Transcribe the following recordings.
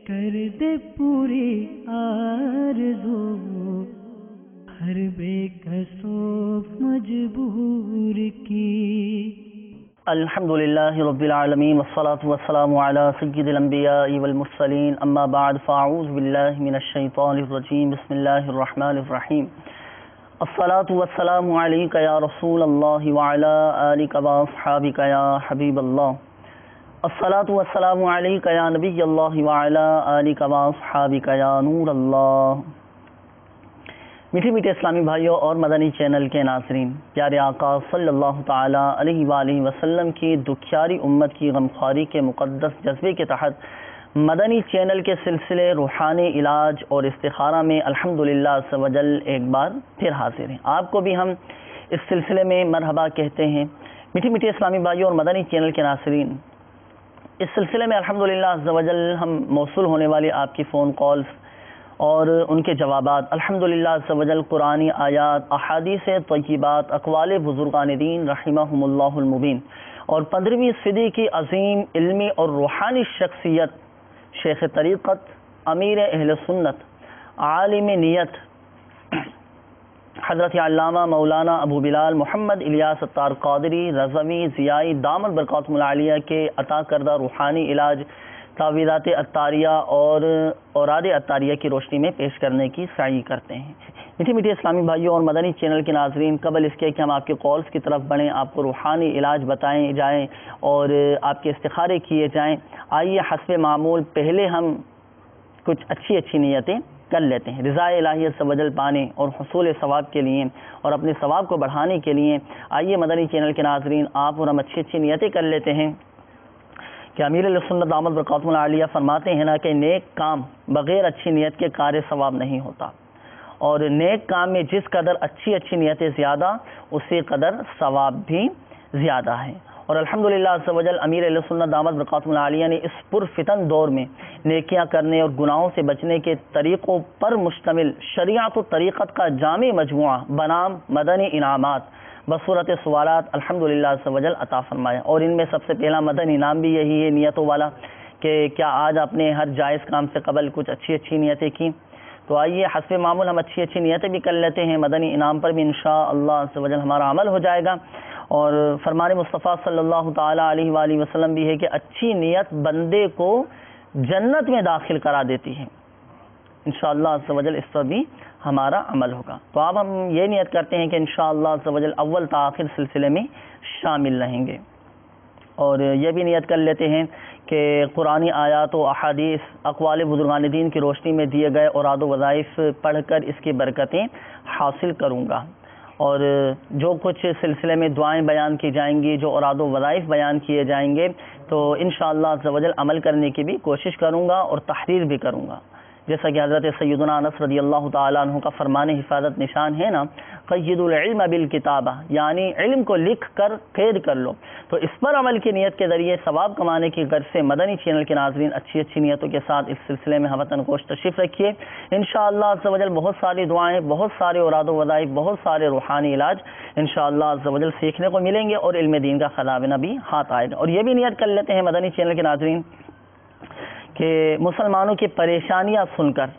کر دے پوری آرزو ہر بے کسو مجبور کی۔ الحمدللہ رب العالمین والصلاة والسلام علی سید الانبیاء والمرسلین، اما بعد فاعوذ باللہ من الشیطان الرجیم، بسم اللہ الرحمن الرحیم۔ الصلاة والسلام علیک یا رسول اللہ وعلی آلک واصحابک یا حبیب اللہ۔ الصلاة والسلام علیک یا نبی اللہ وعلی آلک واصحابک یا نور اللہ۔ میٹھے میٹھے اسلامی بھائیوں اور مدنی چینل کے ناظرین، پیارے آقا صلی اللہ تعالی علیہ وآلہ وسلم کی دکھیاری امت کی غمخواری کے مقدس جذبے کے تحت مدنی چینل کے سلسلے روحانی علاج اور استخارہ میں الحمدللہ عز و جل ایک بار پھر حاضر ہیں۔ آپ کو بھی ہم اس سلسلے میں مرحبا کہتے ہیں۔ میٹھے میٹھے اسلامی بھائیوں اور مدنی چینل کے ناظرین، اس سلسلے میں الحمدللہ عز و جل ہم موصول ہونے والی آپ کی فون کالز اور ان کے جوابات الحمدللہ عز و جل قرآنی آیات، احادیث طیبات، اقوال بزرگان دین رحمہم اللہ المبین اور 15ویں صدی کی عظیم علمی اور روحانی شخصیت شیخ طریقت، امیر اہل سنت، عالم نیت حضرت علامہ مولانا ابو بلال محمد الیاس اتار قادری رضوی ضیائی دامت برکاتہم العالیہ کے عطا کردہ روحانی علاج تعویذات عطاریہ اور اوراد عطاریہ کی روشنی میں پیش کرنے کی سعی کرتے ہیں۔ میٹھے میٹھے اسلامی بھائیوں اور مدنی چینل کے ناظرین، قبل اس کے کہ ہم آپ کے کالز کی طرف بڑھیں، آپ کو روحانی علاج بتائیں جائیں اور آپ کے استخارے کیے جائیں، آئیے حسب معمول پہلے ہم کچھ اچھی نیتیں کر لیتے ہیں رضا الہی عز و جل پانے اور حصول ثواب کے لیے اور اپنے ثواب کو بڑھانے کے لیے۔ آئیے مدنی چینل کے ناظرین، آپ اور ہم اچھی نیتیں کر لیتے ہیں کہ امیر اہل سنت دامت برکاتہم العالیہ فرماتے ہیں نا کہ نیک کام بغیر اچھی نیت کے کار ثواب نہیں ہوتا، اور نیک کام میں جس قدر اچھی نیتیں زیادہ، اسی قدر ثواب بھی زیادہ ہے۔ اور الحمدللہ عز و جل امیر اہل سنت دامت برکاتہم العالیہ نے اس پرفتن دور میں نیکیاں کرنے اور گناہوں سے بچنے کے طریقوں پر مشتمل شریعت و طریقت کا جامع مجموعہ بنام مدنی انعامات بصورت سوالات الحمدللہ عز و جل عطا فرمایا، اور ان میں سب سے پہلا مدنی انعام بھی یہی ہے نیتوں والا کہ کیا آج آپ نے ہر جائز کام سے قبل کچھ اچھی نیتیں کی؟ تو آئیے حسب معمول ہم اچھی نیتیں بھی کر لیتے ہیں، مدنی انعام پر بھی انشاءاللہ عز و جل ہمارا عمل ہو جائے گا۔ اور فرمان مصطفیٰ صلی اللہ تعالی علیہ وآلہ وسلم بھی ہے کہ اچھی نیت بندے کو جنت میں داخل کرا دیتی ہے۔ انشاءاللہ عز و جل اس پر بھی ہمارا عمل ہوگا۔ تو اب ہم یہ نیت کرتے ہیں کہ انشاءاللہ عز و جل اول تا آخر سلسلے میں شامل رہیں گے، اور یہ بھی نیت کر لیتے ہیں کہ قرآنی آیات و احادیث اقوال بزرگان دین کی روشنی میں دیے گئے اوراد و وظائف پڑھ کر اس کی برکتیں حاصل کروں گا، اور جو کچھ سلسلے میں دعائیں بیان کی جائیں گی، جو اوراد و وظائف بیان کیے جائیں گے، تو انشاءاللہ عز و جل عمل کرنے کی بھی کوشش کروں گا اور تحریر بھی کروں گا، جیسا کہ حضرت سیدنا انس رضی اللہ تعالیٰ عنہ کا فرمان حفاظت نشان ہے نا، قید العلم بالکتابہ، یعنی علم کو لکھ کر قید کر لو۔ تو اس پر عمل کی نیت کے ذریعے ثواب کمانے کی غرض سے مدنی چینل کے ناظرین اچھی نیتوں کے ساتھ اس سلسلے میں ہم گوش تشریف رکھیے۔ انشاءاللہ عز و جل بہت ساری دعائیں، بہت سارے اوراد و وظائف، بہت سارے روحانی علاج انشاءاللہ عز و جل سیکھنے کو ملیں گے، اور علم دین کا خزانہ بھی ہاتھ آئے گا۔ اور یہ بھی نیت کر لیتے ہیں مدنی چینل کے ناظرین کہ مسلمانوں کی پریشانیاں سن کر،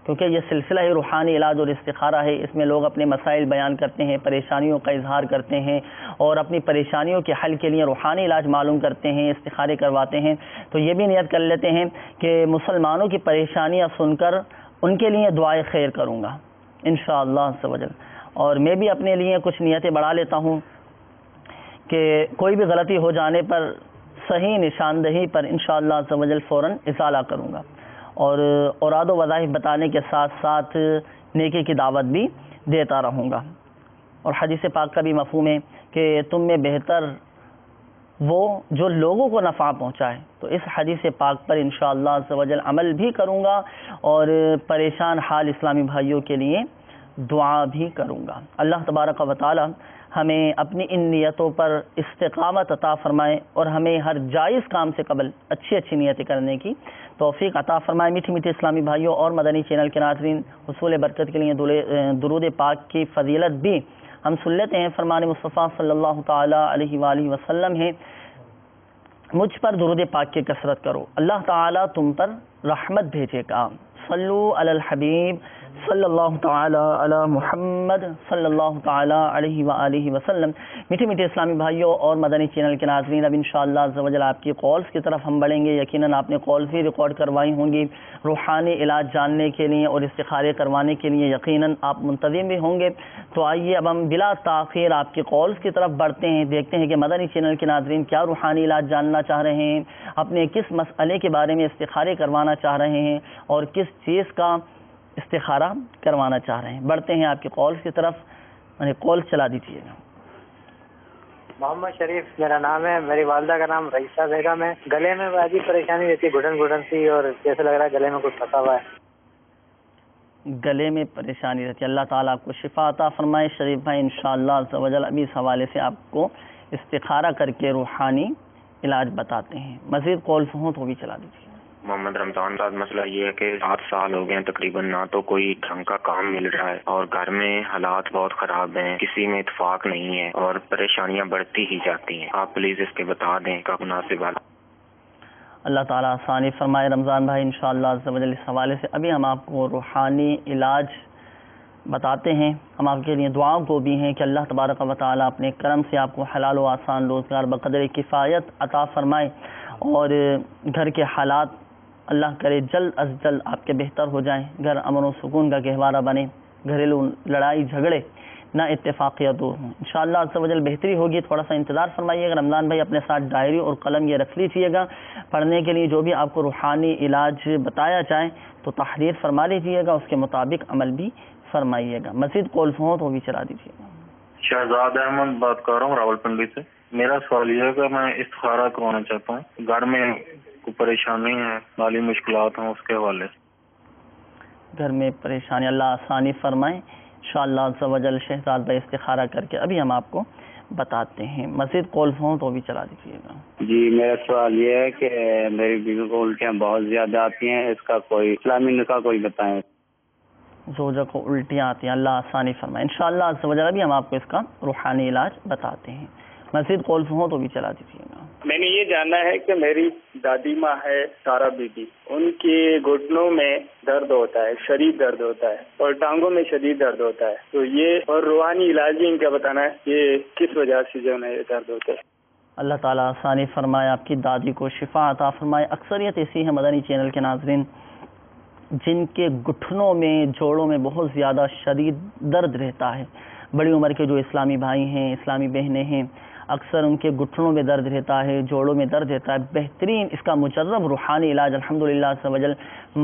کیونکہ یہ سلسلہ ہے روحانی علاج اور استخارہ ہے، اس میں لوگ اپنے مسائل بیان کرتے ہیں، پریشانیوں کا اظہار کرتے ہیں اور اپنی پریشانیوں کے حل کے لیے روحانی علاج معلوم کرتے ہیں، استخارے کرواتے ہیں۔ تو یہ بھی نیت کر لیتے ہیں کہ مسلمانوں کی پریشانیاں سن کر ان کے لیے دعائے خیر کروں گا انشاءاللہ عز و جل۔ اور میں بھی اپنے لیے کچھ نیتیں بڑھا لیتا ہوں کہ کوئی بھی غلطی ہو جانے پر صحیح نشاندہی پر انشاءاللہ عز و جل فوراً ازالہ کروں گا، اور اوراد و وظائف بتانے کے ساتھ ساتھ نیکی کی دعوت بھی دیتا رہوں گا۔ اور حدیث پاک کا بھی مفہوم ہے کہ تم میں بہتر وہ جو لوگوں کو نفع پہنچائے، تو اس حدیث پاک پر انشاءاللہ عز و جل عمل بھی کروں گا، اور پریشان حال اسلامی بھائیوں کے لیے دعا بھی کروں گا۔ اللہ تبارک و تعالی ہمیں اپنی ان نیتوں پر استقامت عطا فرمائے، اور ہمیں ہر جائز کام سے قبل اچھی نیتیں کرنے کی توفیق عطا فرمائے۔ میٹھی میٹھی اسلامی بھائیوں اور مدنی چینل کے ناظرین، حصول برکت کے لیے درود پاک کی فضیلت بھی ہم سن لیتے ہیں۔ فرمان مصطفیٰ صلی اللہ تعالی علیہ وآلہ وسلم ہے مجھ پر درود پاک کی کثرت کرو، اللہ تعالیٰ تم پر رحمت بھیجے گا۔ صلو علی الحبیب صلی اللہ تعالی علی محمد صلی اللہ تعالی علیہ وآلہ وسلم۔ میٹھے میٹھے اسلامی بھائیوں اور مدنی چینل کے ناظرین، اب انشاءاللہ عز و جل آپ کی کالز کی طرف ہم بڑھیں گے۔ یقیناً آپ نے کالز بھی ریکارڈ کروائی ہوں گی روحانی علاج جاننے کے لیے اور استخارے کروانے کے لیے، یقیناً آپ منتظم بھی ہوں گے۔ تو آئیے اب ہم بلا تاخیر آپ کی کالز کی طرف بڑھتے ہیں، دیکھتے ہیں کہ مدنی چینل کے ناظرین کیا روحانی علاج جاننا چاہ رہے ہیں، اپنے کس مسئلے کے بارے میں استخارے کروانا چاہ رہے ہیں اور کس چیز کا استخارہ کروانا چاہ رہے ہیں۔ بڑھتے ہیں آپ کی کالز کی طرف، کال چلا دیجیے گا۔ محمد شریف میرا نام ہے، میری والدہ کا نام رئیسہ بیگم ہے۔ گلے میں عجیب پریشانی رہتی ہے، گھٹن گھٹن سی، اور جیسے لگ رہا ہے گلے میں کچھ پھنسا ہوا ہے۔ گلے میں پریشانی رہتی ہے، اللہ تعالیٰ آپ کو شفا عطا فرمائے۔ شریف بھائی انشاءاللہ عز و جل ابھی اس حوالے سے آپ کو استخارہ کر کے روحانی علاج بتاتے ہیں۔ مزید کالز ہوں تو بھی چلا دیجیے۔ محمد رمضان صاحب، مسئلہ یہ ہے کہ 7 سال ہو گئے ہیں تقریباً، نہ تو کوئی ڈھنگ کا کام مل رہا ہے اور گھر میں حالات بہت خراب ہیں، کسی میں اتفاق نہیں ہے اور پریشانیاں بڑھتی ہی جاتی ہیں۔ آپ پلیز اس کے بتا دیں کا مناسب حل۔ اللہ تعالیٰ آسانی فرمائے رمضان بھائی، انشاءاللہ عز و جل اس حوالے سے ابھی ہم آپ کو روحانی علاج بتاتے ہیں۔ ہم آپ کے لیے دعا کو بھی ہیں کہ اللہ تبارک و تعالیٰ اپنے کرم سے آپ کو حلال و آسان روزگار بقدر کفایت عطا فرمائے اور گھر کے حالات اللہ کرے جلد از جلد آپ کے بہتر ہو جائیں، گھر امن و سکون کا گہوارہ بنے، گھریلو لڑائی جھگڑے نہ اتفاقیت دور ہوں، انشاءاللہ عز و جل بہتری ہوگی۔ تھوڑا سا انتظار فرمائیے گا۔ رمضان بھائی اپنے ساتھ ڈائری اور قلم یہ رکھ لیجیے گا، پڑھنے کے لیے جو بھی آپ کو روحانی علاج بتایا جائے تو تحریر فرما لیجیے گا، اس کے مطابق عمل بھی فرمائیے گا۔ مزید کالز ہوں تو بھی چلا دیجیے گا۔ شہزاد احمد بات کر رہا ہوں راول پنڈی سے۔ میرا سوال یہ ہے کہ میں استخارہ کروانا چاہتا ہوں، گھر میں کوئی پریشانی ہے، مالی مشکلات ہیں، اس کے حوالے سے۔ گھر میں پریشانی، اللہ آسانی فرمائے انشاءاللہ عز و جل۔ شہزاد بھائی استخارہ کر کے ابھی ہم آپ کو بتاتے ہیں۔ مزید کالز ہوں تو بھی چلا دیجیے گا۔ جی میرا سوال یہ ہے کہ میری بیوی کو الٹیاں بہت زیادہ آتی ہیں، اس کا کوئی اسلامی نکاح کوئی بتائیں۔ زوجہ کو الٹیاں آتی ہیں، اللہ آسانی فرمائے انشاءاللہ عز و جل۔ ابھی ہم آپ کو اس کا روحانی علاج بتاتے ہیں۔ مزید کالز ہوں تو بھی چلا دیجیے گا۔ میں نے یہ جاننا ہے کہ میری دادی ماں ہے سارا بی بی، ان کے گھٹنوں میں درد ہوتا ہے، شدید درد ہوتا ہے، اور ٹانگوں میں شدید درد ہوتا ہے، تو یہ اور روحانی علاج بھی ان کا بتانا ہے یہ کس وجہ سے جو ہے درد ہوتا ہے۔ اللہ تعالیٰ آسانی فرمائے، آپ کی دادی کو شفا عطا فرمائے۔ اکثریت ایسی ہے مدنی چینل کے ناظرین جن کے گھٹنوں میں، جوڑوں میں بہت زیادہ شدید درد رہتا ہے۔ بڑی عمر کے جو اسلامی بھائی ہیں، اسلامی بہنیں ہیں، اکثر ان کے گھٹنوں میں درد رہتا ہے، جوڑوں میں درد رہتا ہے۔ بہترین اس کا مجرب روحانی علاج الحمدللہ عز و جل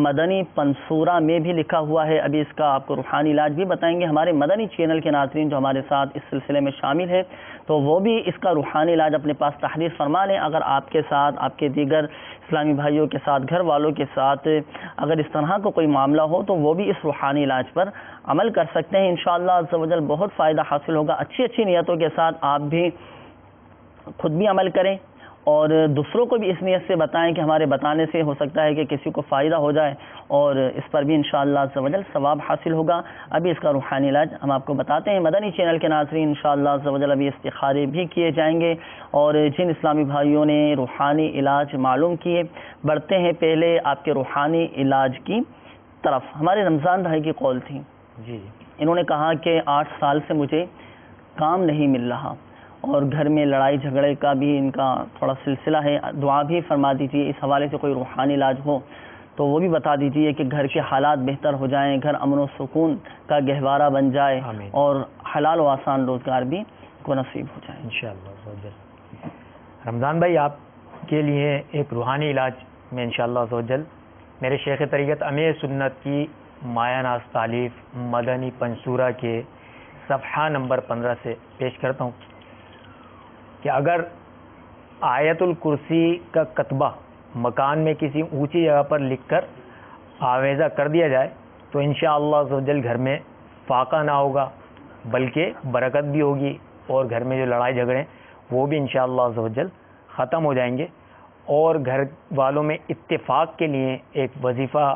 مدنی پنصورہ میں بھی لکھا ہوا ہے۔ ابھی اس کا آپ کو روحانی علاج بھی بتائیں گے۔ ہمارے مدنی چینل کے ناظرین جو ہمارے ساتھ اس سلسلے میں شامل ہے تو وہ بھی اس کا روحانی علاج اپنے پاس تحریر فرما لیں۔ اگر آپ کے ساتھ، آپ کے دیگر اسلامی بھائیوں کے ساتھ، گھر والوں کے ساتھ اگر اس طرح کا کوئی معاملہ ہو تو وہ بھی اس روحانی علاج پر عمل کر سکتے ہیں انشاءاللہ عز و جل۔ بہت فائدہ حاصل ہوگا۔ اچھی اچھی نیتوں کے ساتھ آپ بھی خود بھی عمل کریں اور دوسروں کو بھی اس نیت سے بتائیں کہ ہمارے بتانے سے ہو سکتا ہے کہ کسی کو فائدہ ہو جائے اور اس پر بھی انشاءاللہ عز و جل ثواب حاصل ہوگا۔ ابھی اس کا روحانی علاج ہم آپ کو بتاتے ہیں۔ مدنی چینل کے ناظرین انشاءاللہ عز و جل ابھی استخارے بھی کیے جائیں گے اور جن اسلامی بھائیوں نے روحانی علاج معلوم کیے، بڑھتے ہیں پہلے آپ کے روحانی علاج کی طرف۔ ہمارے رمضان بھائی کی کال تھی، جی انہوں نے کہا کہ 8 سال سے مجھے کام نہیں مل رہا اور گھر میں لڑائی جھگڑے کا بھی ان کا تھوڑا سلسلہ ہے۔ دعا بھی فرما دیجیے، اس حوالے سے کوئی روحانی علاج ہو تو وہ بھی بتا دیجیے کہ گھر کے حالات بہتر ہو جائیں، گھر امن و سکون کا گہوارہ بن جائے اور حلال و آسان روزگار بھی کو نصیب ہو جائے انشاءاللہ۔ رمضان بھائی آپ کے لیے ایک روحانی علاج میں انشاءاللہ میرے شیخ طریقت امیر سنت کی مایہ ناز تالیف مدنی پنصورہ کے صفحہ نمبر 15 سے پیش کرتا ہوں کہ اگر آیت الکرسی کا کتبہ مکان میں کسی اونچی جگہ پر لکھ کر آویزہ کر دیا جائے تو انشاءاللہ عز و جل گھر میں فاقہ نہ ہوگا بلکہ برکت بھی ہوگی اور گھر میں جو لڑائی جھگڑے وہ بھی انشاءاللہ عز و جل ختم ہو جائیں گے اور گھر والوں میں اتفاق کے لیے ایک وظیفہ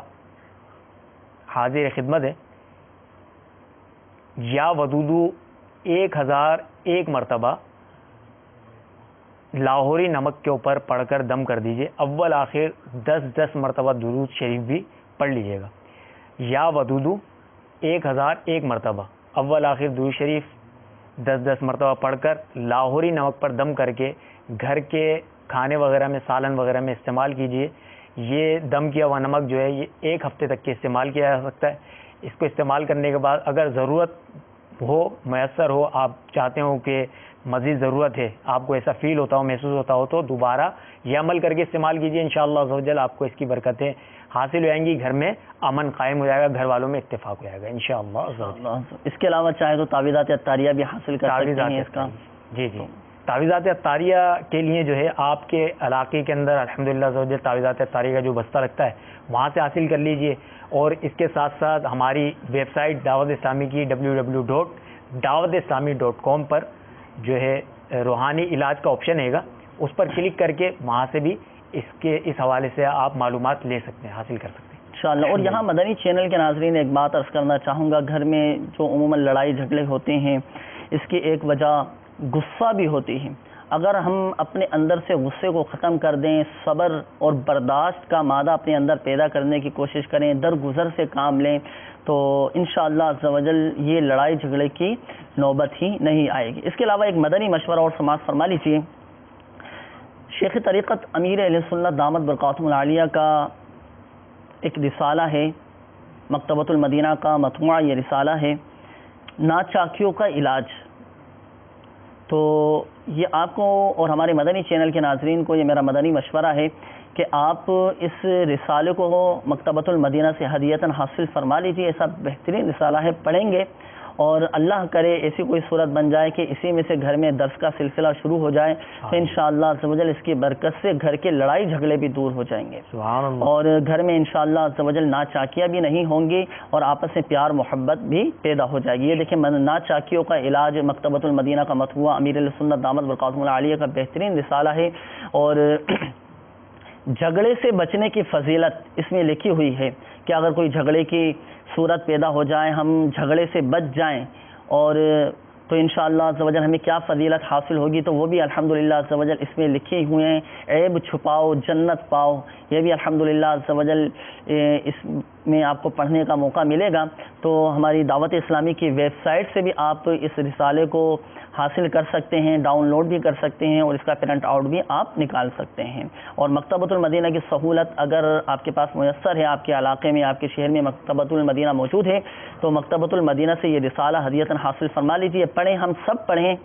حاضر خدمت ہے۔ یا ودودو 1001 مرتبہ لاہوری نمک کے اوپر پڑھ کر دم کر دیجئے. اول آخر 10 مرتبہ درود شریف بھی پڑھ لیجئے گا. یا ودودو 1001 مرتبہ اول آخر درود شریف 10 مرتبہ پڑھ کر لاہوری نمک پر دم کر کے گھر کے کھانے وغیرہ میں، سالن وغیرہ میں استعمال کیجئے. یہ دم کیا ہوا نمک جو ہے یہ 1 ہفتے تک کے استعمال کیا جا سکتا ہے. اس کو استعمال کرنے کے بعد اگر ضرورت ہو، میسر ہو، آپ چاہتے ہو کہ مزید ضرورت ہے، آپ کو ایسا فیل ہوتا ہو، محسوس ہوتا ہو، تو دوبارہ یہ عمل کر کے استعمال کیجئے. انشاءاللہ عز و جل آپ کو اس کی برکتیں حاصل ہو جائیں گی. گھر میں امن قائم ہو جائے گا، گھر والوں میں اتفاق ہو جائے گا انشاءاللہ عز و جل. اس کے علاوہ چاہے تو تعویذات عطاریہ بھی حاصل کر سکتے ہیں اس کا. جی تعویذات عطاریہ کے لیے جو ہے آپ کے علاقے کے اندر الحمدللہ عز و جل تعویذات عطاریہ کا جو بستہ لگتا ہے وہاں سے حاصل کر لیجئے. اور اس کے ساتھ ساتھ ہماری ویب سائٹ دعوت اسلامی کی www.dawatislami.com پر جو ہے روحانی علاج کا آپشن ہے گا، اس پر کلک کر کے وہاں سے بھی اس حوالے سے آپ معلومات لے سکتے ہیں، حاصل کر سکتے ہیں انشاءاللہ. اور یہاں مدنی چینل کے ناظرین ایک بات عرض کرنا چاہوں گا، گھر میں جو عموماً لڑائی جھگڑے ہوتے ہیں اس کی ایک وجہ غصہ بھی ہوتی ہے. اگر ہم اپنے اندر سے غصے کو ختم کر دیں، صبر اور برداشت کا مادہ اپنے اندر پیدا کرنے کی کوشش کریں، درگزر سے کام لیں، تو انشاءاللہ عز و جل یہ لڑائی جھگڑے کی نوبت ہی نہیں آئے گی. اس کے علاوہ ایک مدنی مشورہ اور سماعت فرما لیجیے. شیخ طریقت امیر اہل سنت دامت برکاتہم العالیہ کا ایک رسالہ ہے، مکتبۃ المدینہ کا مطبوعہ یہ رسالہ ہے، ناچاکیوں کا علاج. تو یہ آپ کو اور ہمارے مدنی چینل کے ناظرین کو یہ میرا مدنی مشورہ ہے کہ آپ اس رسالے کو مکتبۃ المدینہ سے ہدیتاً حاصل فرما لیجیے. ایسا بہترین رسالہ ہے، پڑھیں گے اور اللہ کرے ایسی کوئی صورت بن جائے کہ اسی میں سے گھر میں درس کا سلسلہ شروع ہو جائے تو انشاءاللہ عز و جل اس کی برکت سے گھر کے لڑائی جھگڑے بھی دور ہو جائیں گے اور گھر میں انشاءاللہ عز و جل ناچاکیاں بھی نہیں ہوں گی اور آپس میں پیار محبت بھی پیدا ہو جائے گی. یہ دیکھیں ناچاکیوں کا علاج مکتبۃ المدینہ کا مطبوعہ امیر السنت دامت برکاتہم العالیہ کا بہترین رسالہ ہے. اور جھگڑے سے بچنے کی فضیلت اس میں لکھی ہوئی ہے کہ اگر کوئی جھگڑے کی صورت پیدا ہو جائے، ہم جھگڑے سے بچ جائیں اور تو انشاءاللہ عز و جل ہمیں کیا فضیلت حاصل ہوگی، تو وہ بھی الحمدللہ عز و جل اس میں لکھی ہوئے ہیں. عیب چھپاؤ جنت پاؤ، یہ بھی الحمدللہ عز و جل اس میں آپ کو پڑھنے کا موقع ملے گا. تو ہماری دعوت اسلامی کی ویب سائٹ سے بھی آپ اس رسالے کو حاصل کر سکتے ہیں، ڈاؤن لوڈ بھی کر سکتے ہیں اور اس کا پرنٹ آؤٹ بھی آپ نکال سکتے ہیں. اور مکتبۃ المدینہ کی سہولت اگر آپ کے پاس میسر ہے، آپ کے علاقے میں، آپ کے شہر میں مکتبۃ المدینہ موجود ہے، تو مکتبۃ المدینہ سے یہ رسالہ ہدیتاً حاصل فرما لیجیے. پڑھیں، ہم سب پڑھیں،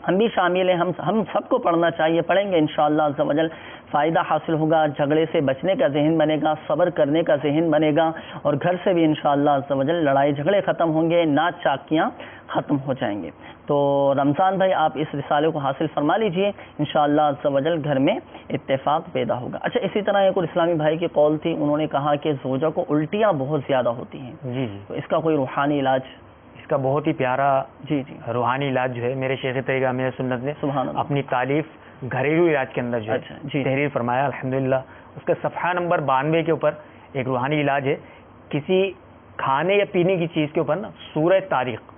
ہم بھی شامل ہیں، ہم سب کو پڑھنا چاہیے. پڑھیں گے انشاءاللہ عز و جل فائدہ حاصل ہوگا، جھگڑے سے بچنے کا ذہن بنے گا، صبر کرنے کا ذہن بنے گا اور گھر سے بھی انشاءاللہ عز و جل لڑائی جھگڑے ختم ہوں گے، ناچاکیاں ختم ہو جائیں گے. تو رمضان بھائی آپ اس رسالے کو حاصل فرما لیجئے، انشاءاللہ عز و جل گھر میں اتفاق پیدا ہوگا. اچھا، اسی طرح ایک اور اسلامی بھائی کی قول تھی، انہوں نے کہا کہ زوجہ کو الٹیاں بہت زیادہ ہوتی ہیں. جی تو اس کا کوئی روحانی علاج؟ اس کا بہت ہی پیارا روحانی علاج جو ہے میرے شیخ طریقہ امیر سنت نے اپنی تعلیف گھریلو علاج کے اندر جو ہے تحریر فرمایا الحمدللہ. اس کا صفحہ نمبر 92 کے اوپر ایک روحانی علاج ہے. کسی کھانے یا پینے کی چیز کے اوپر نا سورہ طارق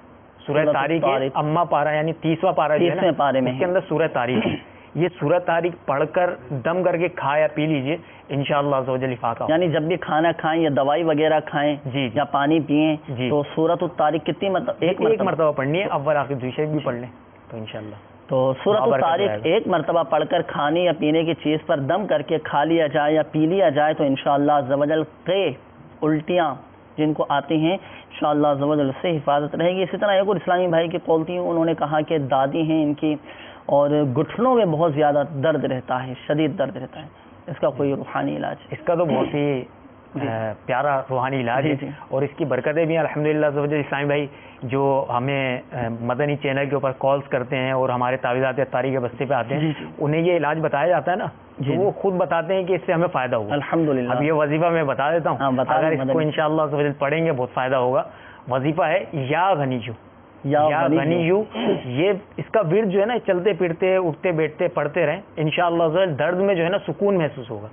اما پارا یعنی 30واں پارا جو ہے نا اس کے اندر سورہ طارق ہے. یہ سورہ طارق پڑھ کر دم کر کے کھا یا پی لیجئے انشاءاللہ عز و جل افاقہ. یعنی جب بھی کھانا کھائیں یا دوائی وغیرہ کھائیں یا پانی پیئیں تو سورۃ الطارق کتنی ایک مرتبہ پڑھنی ہے، اول آخر دوسرے بھی پڑھ لیں تو انشاءاللہ. تو سورۃ الطارق ایک مرتبہ پڑھ کر کھانے یا پینے کی چیز پر دم کر کے کھا لیا جائے یا پی لیا جائے تو انشاءاللہ عز و جل الٹیاں جن کو آتی ہیں انشاءاللہ عز و جل سے حفاظت رہے گی. اسی طرح ایک اور اسلامی بھائی کی قول تھی، انہوں نے کہا کہ دادی ہیں ان کی اور گھٹنوں میں بہت زیادہ درد رہتا ہے، شدید درد رہتا ہے، اس کا کوئی روحانی علاج؟ اس کا تو بہت ہی پیارا روحانی علاج ہے اور اس کی برکتیں بھی الحمدللہ عز و جل. اسلامی بھائی جو ہمیں مدنی چینل کے اوپر کالز کرتے ہیں اور ہمارے تعویذات طاری کے بستے پہ آتے ہیں انہیں یہ علاج بتایا جاتا ہے نا، وہ خود بتاتے ہیں کہ اس سے ہمیں فائدہ ہوگا الحمدللہ. اب یہ وظیفہ میں بتا دیتا ہوں، اگر اس کو انشاءاللہ عز و جل پڑھیں گے بہت فائدہ ہوگا. وظیفہ ہے یا غنیو، یا غنیو. یہ اس کا ورد جو ہے نا چلتے پھرتے اٹھتے بیٹھتے پڑھتے رہیں انشاءاللہ عز و جل درد میں جو ہے نا سکون محسوس ہوگا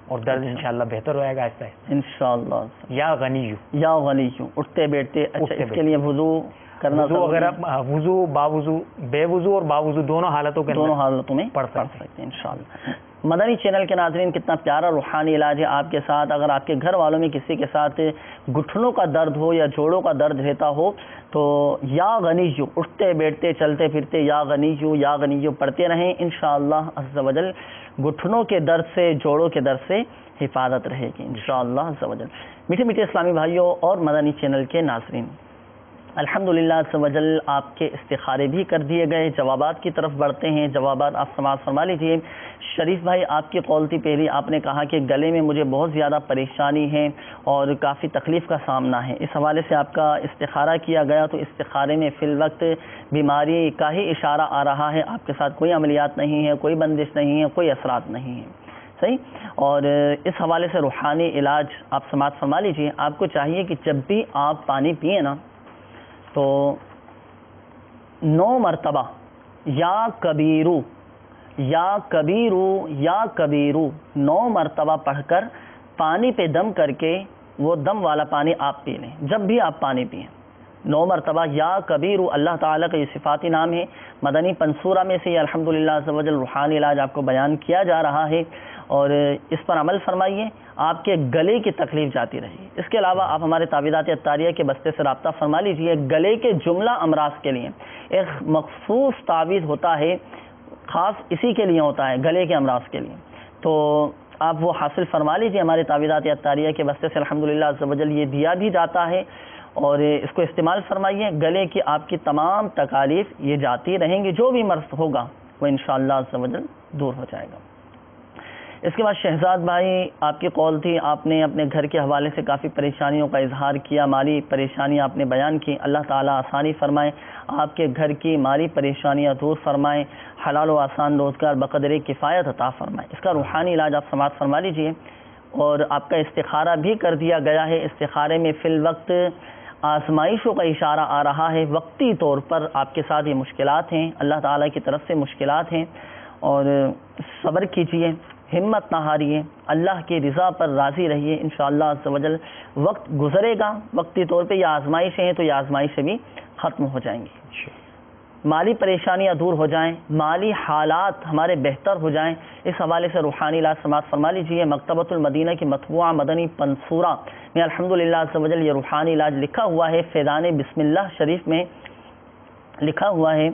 اور درد انشاءاللہ بہتر ہو جائے گا آہستہ آہستہ انشاءاللہ. یا غنیو، یا غنیو اٹھتے بیٹھتے. اچھا، اس کے لیے وضو کرنا وضو وغیرہ وضو باوضو بے وضو اور باوضو دونوں حالتوں میں پڑھ سکتے ہیں انشاءاللہ۔ مدنی چینل کے ناظرین، کتنا پیارا روحانی علاج ہے آپ کے ساتھ۔ اگر آپ کے گھر والوں میں کسی کے ساتھ گھٹنوں کا درد ہو یا جوڑوں کا درد رہتا ہو تو یا غنیجو، اٹھتے بیٹھتے چلتے پھرتے یا غنیجو پڑھتے رہیں، انشاءاللہ عز و جل گھٹنوں کے درد سے، جوڑوں کے درد سے حفاظت رہے گی انشاءاللہ عز و جل۔ میٹھے میٹھے اسلامی بھائیوں اور مدنی چینل کے ناظرین، الحمدللہ عز و جل آپ کے استخارے بھی کر دیے گئے۔ جوابات کی طرف بڑھتے ہیں، جوابات آپ سماعت فرما لیجیے۔ شریف بھائی، آپ کی قول تھی پہلی، آپ نے کہا کہ گلے میں مجھے بہت زیادہ پریشانی ہے اور کافی تکلیف کا سامنا ہے، اس حوالے سے آپ کا استخارہ کیا گیا تو استخارے میں فی الوقت بیماری کا ہی اشارہ آ رہا ہے، آپ کے ساتھ کوئی عملیات نہیں ہے، کوئی بندش نہیں ہے، کوئی اثرات نہیں ہیں، صحیح؟ اور اس حوالے سے روحانی علاج آپ سماعت فرما لیجیے۔ آپ کو چاہیے کہ جب بھی آپ پانی پئیں نا تو 9 مرتبہ یا کبیرو 9 مرتبہ پڑھ کر پانی پہ دم کر کے وہ دم والا پانی آپ پی لیں جب بھی آپ پانی پئیں۔ 9 مرتبہ یا کبیرو، اللہ تعالیٰ کا یہ صفاتی نام ہے، مدنی پنصورہ میں سے یہ الحمدللہ عز و جل روحانی علاج آپ کو بیان کیا جا رہا ہے، اور اس پر عمل فرمائیے، آپ کے گلے کی تکلیف جاتی رہے گی۔ اس کے علاوہ آپ ہمارے تعویذات عطاریہ کے بستے سے رابطہ فرما لیجیے۔ گلے کے جملہ امراض کے لیے ایک مخصوص تعویذ ہوتا ہے، خاص اسی کے لیے ہوتا ہے، گلے کے امراض کے لیے، تو آپ وہ حاصل فرما لیجیے ہمارے تعویذات عطاریہ کے بستے سے الحمدللہ عز و جل یہ دیا بھی جاتا ہے، اور اس کو استعمال فرمائیے۔ گلے کی آپ کی تمام تکالیف یہ جاتی رہیں گی، جو بھی مرض ہوگا وہ انشاءاللہ عز و جل دور ہو جائے گا۔ اس کے بعد شہزاد بھائی، آپ کی قول تھی، آپ نے اپنے گھر کے حوالے سے کافی پریشانیوں کا اظہار کیا، مالی پریشانیاں آپ نے بیان کی، اللہ تعالیٰ آسانی فرمائے، آپ کے گھر کی مالی پریشانیاں دور فرمائے، حلال و آسان روزگار بقدر کفایت عطا فرمائے۔ اس کا روحانی علاج آپ سماعت فرما لیجئے، اور آپ کا استخارہ بھی کر دیا گیا ہے۔ استخارے میں فی الوقت آزمائشوں کا اشارہ آ رہا ہے، وقتی طور پر آپ کے ساتھ یہ مشکلات ہیں، اللہ تعالیٰ کی طرف سے مشکلات ہیں، اور صبر کیجئے، ہمت نہ ہاریے، اللہ کی رضا پر راضی رہیے، انشاءاللہ عز و جل وقت گزرے گا، وقتی طور پہ یہ آزمائشیں ہیں تو یہ آزمائشیں بھی ختم ہو جائیں گی، مالی پریشانیاں دور ہو جائیں، مالی حالات ہمارے بہتر ہو جائیں، اس حوالے سے روحانی علاج سماعت فرما لیجیے۔ مکتبۃ المدینہ کی مطبوعہ مدنی پنصورہ میں الحمدللہ عز و جل یہ روحانی علاج لکھا ہوا ہے، فیضان بسم اللہ شریف میں لکھا ہوا ہے۔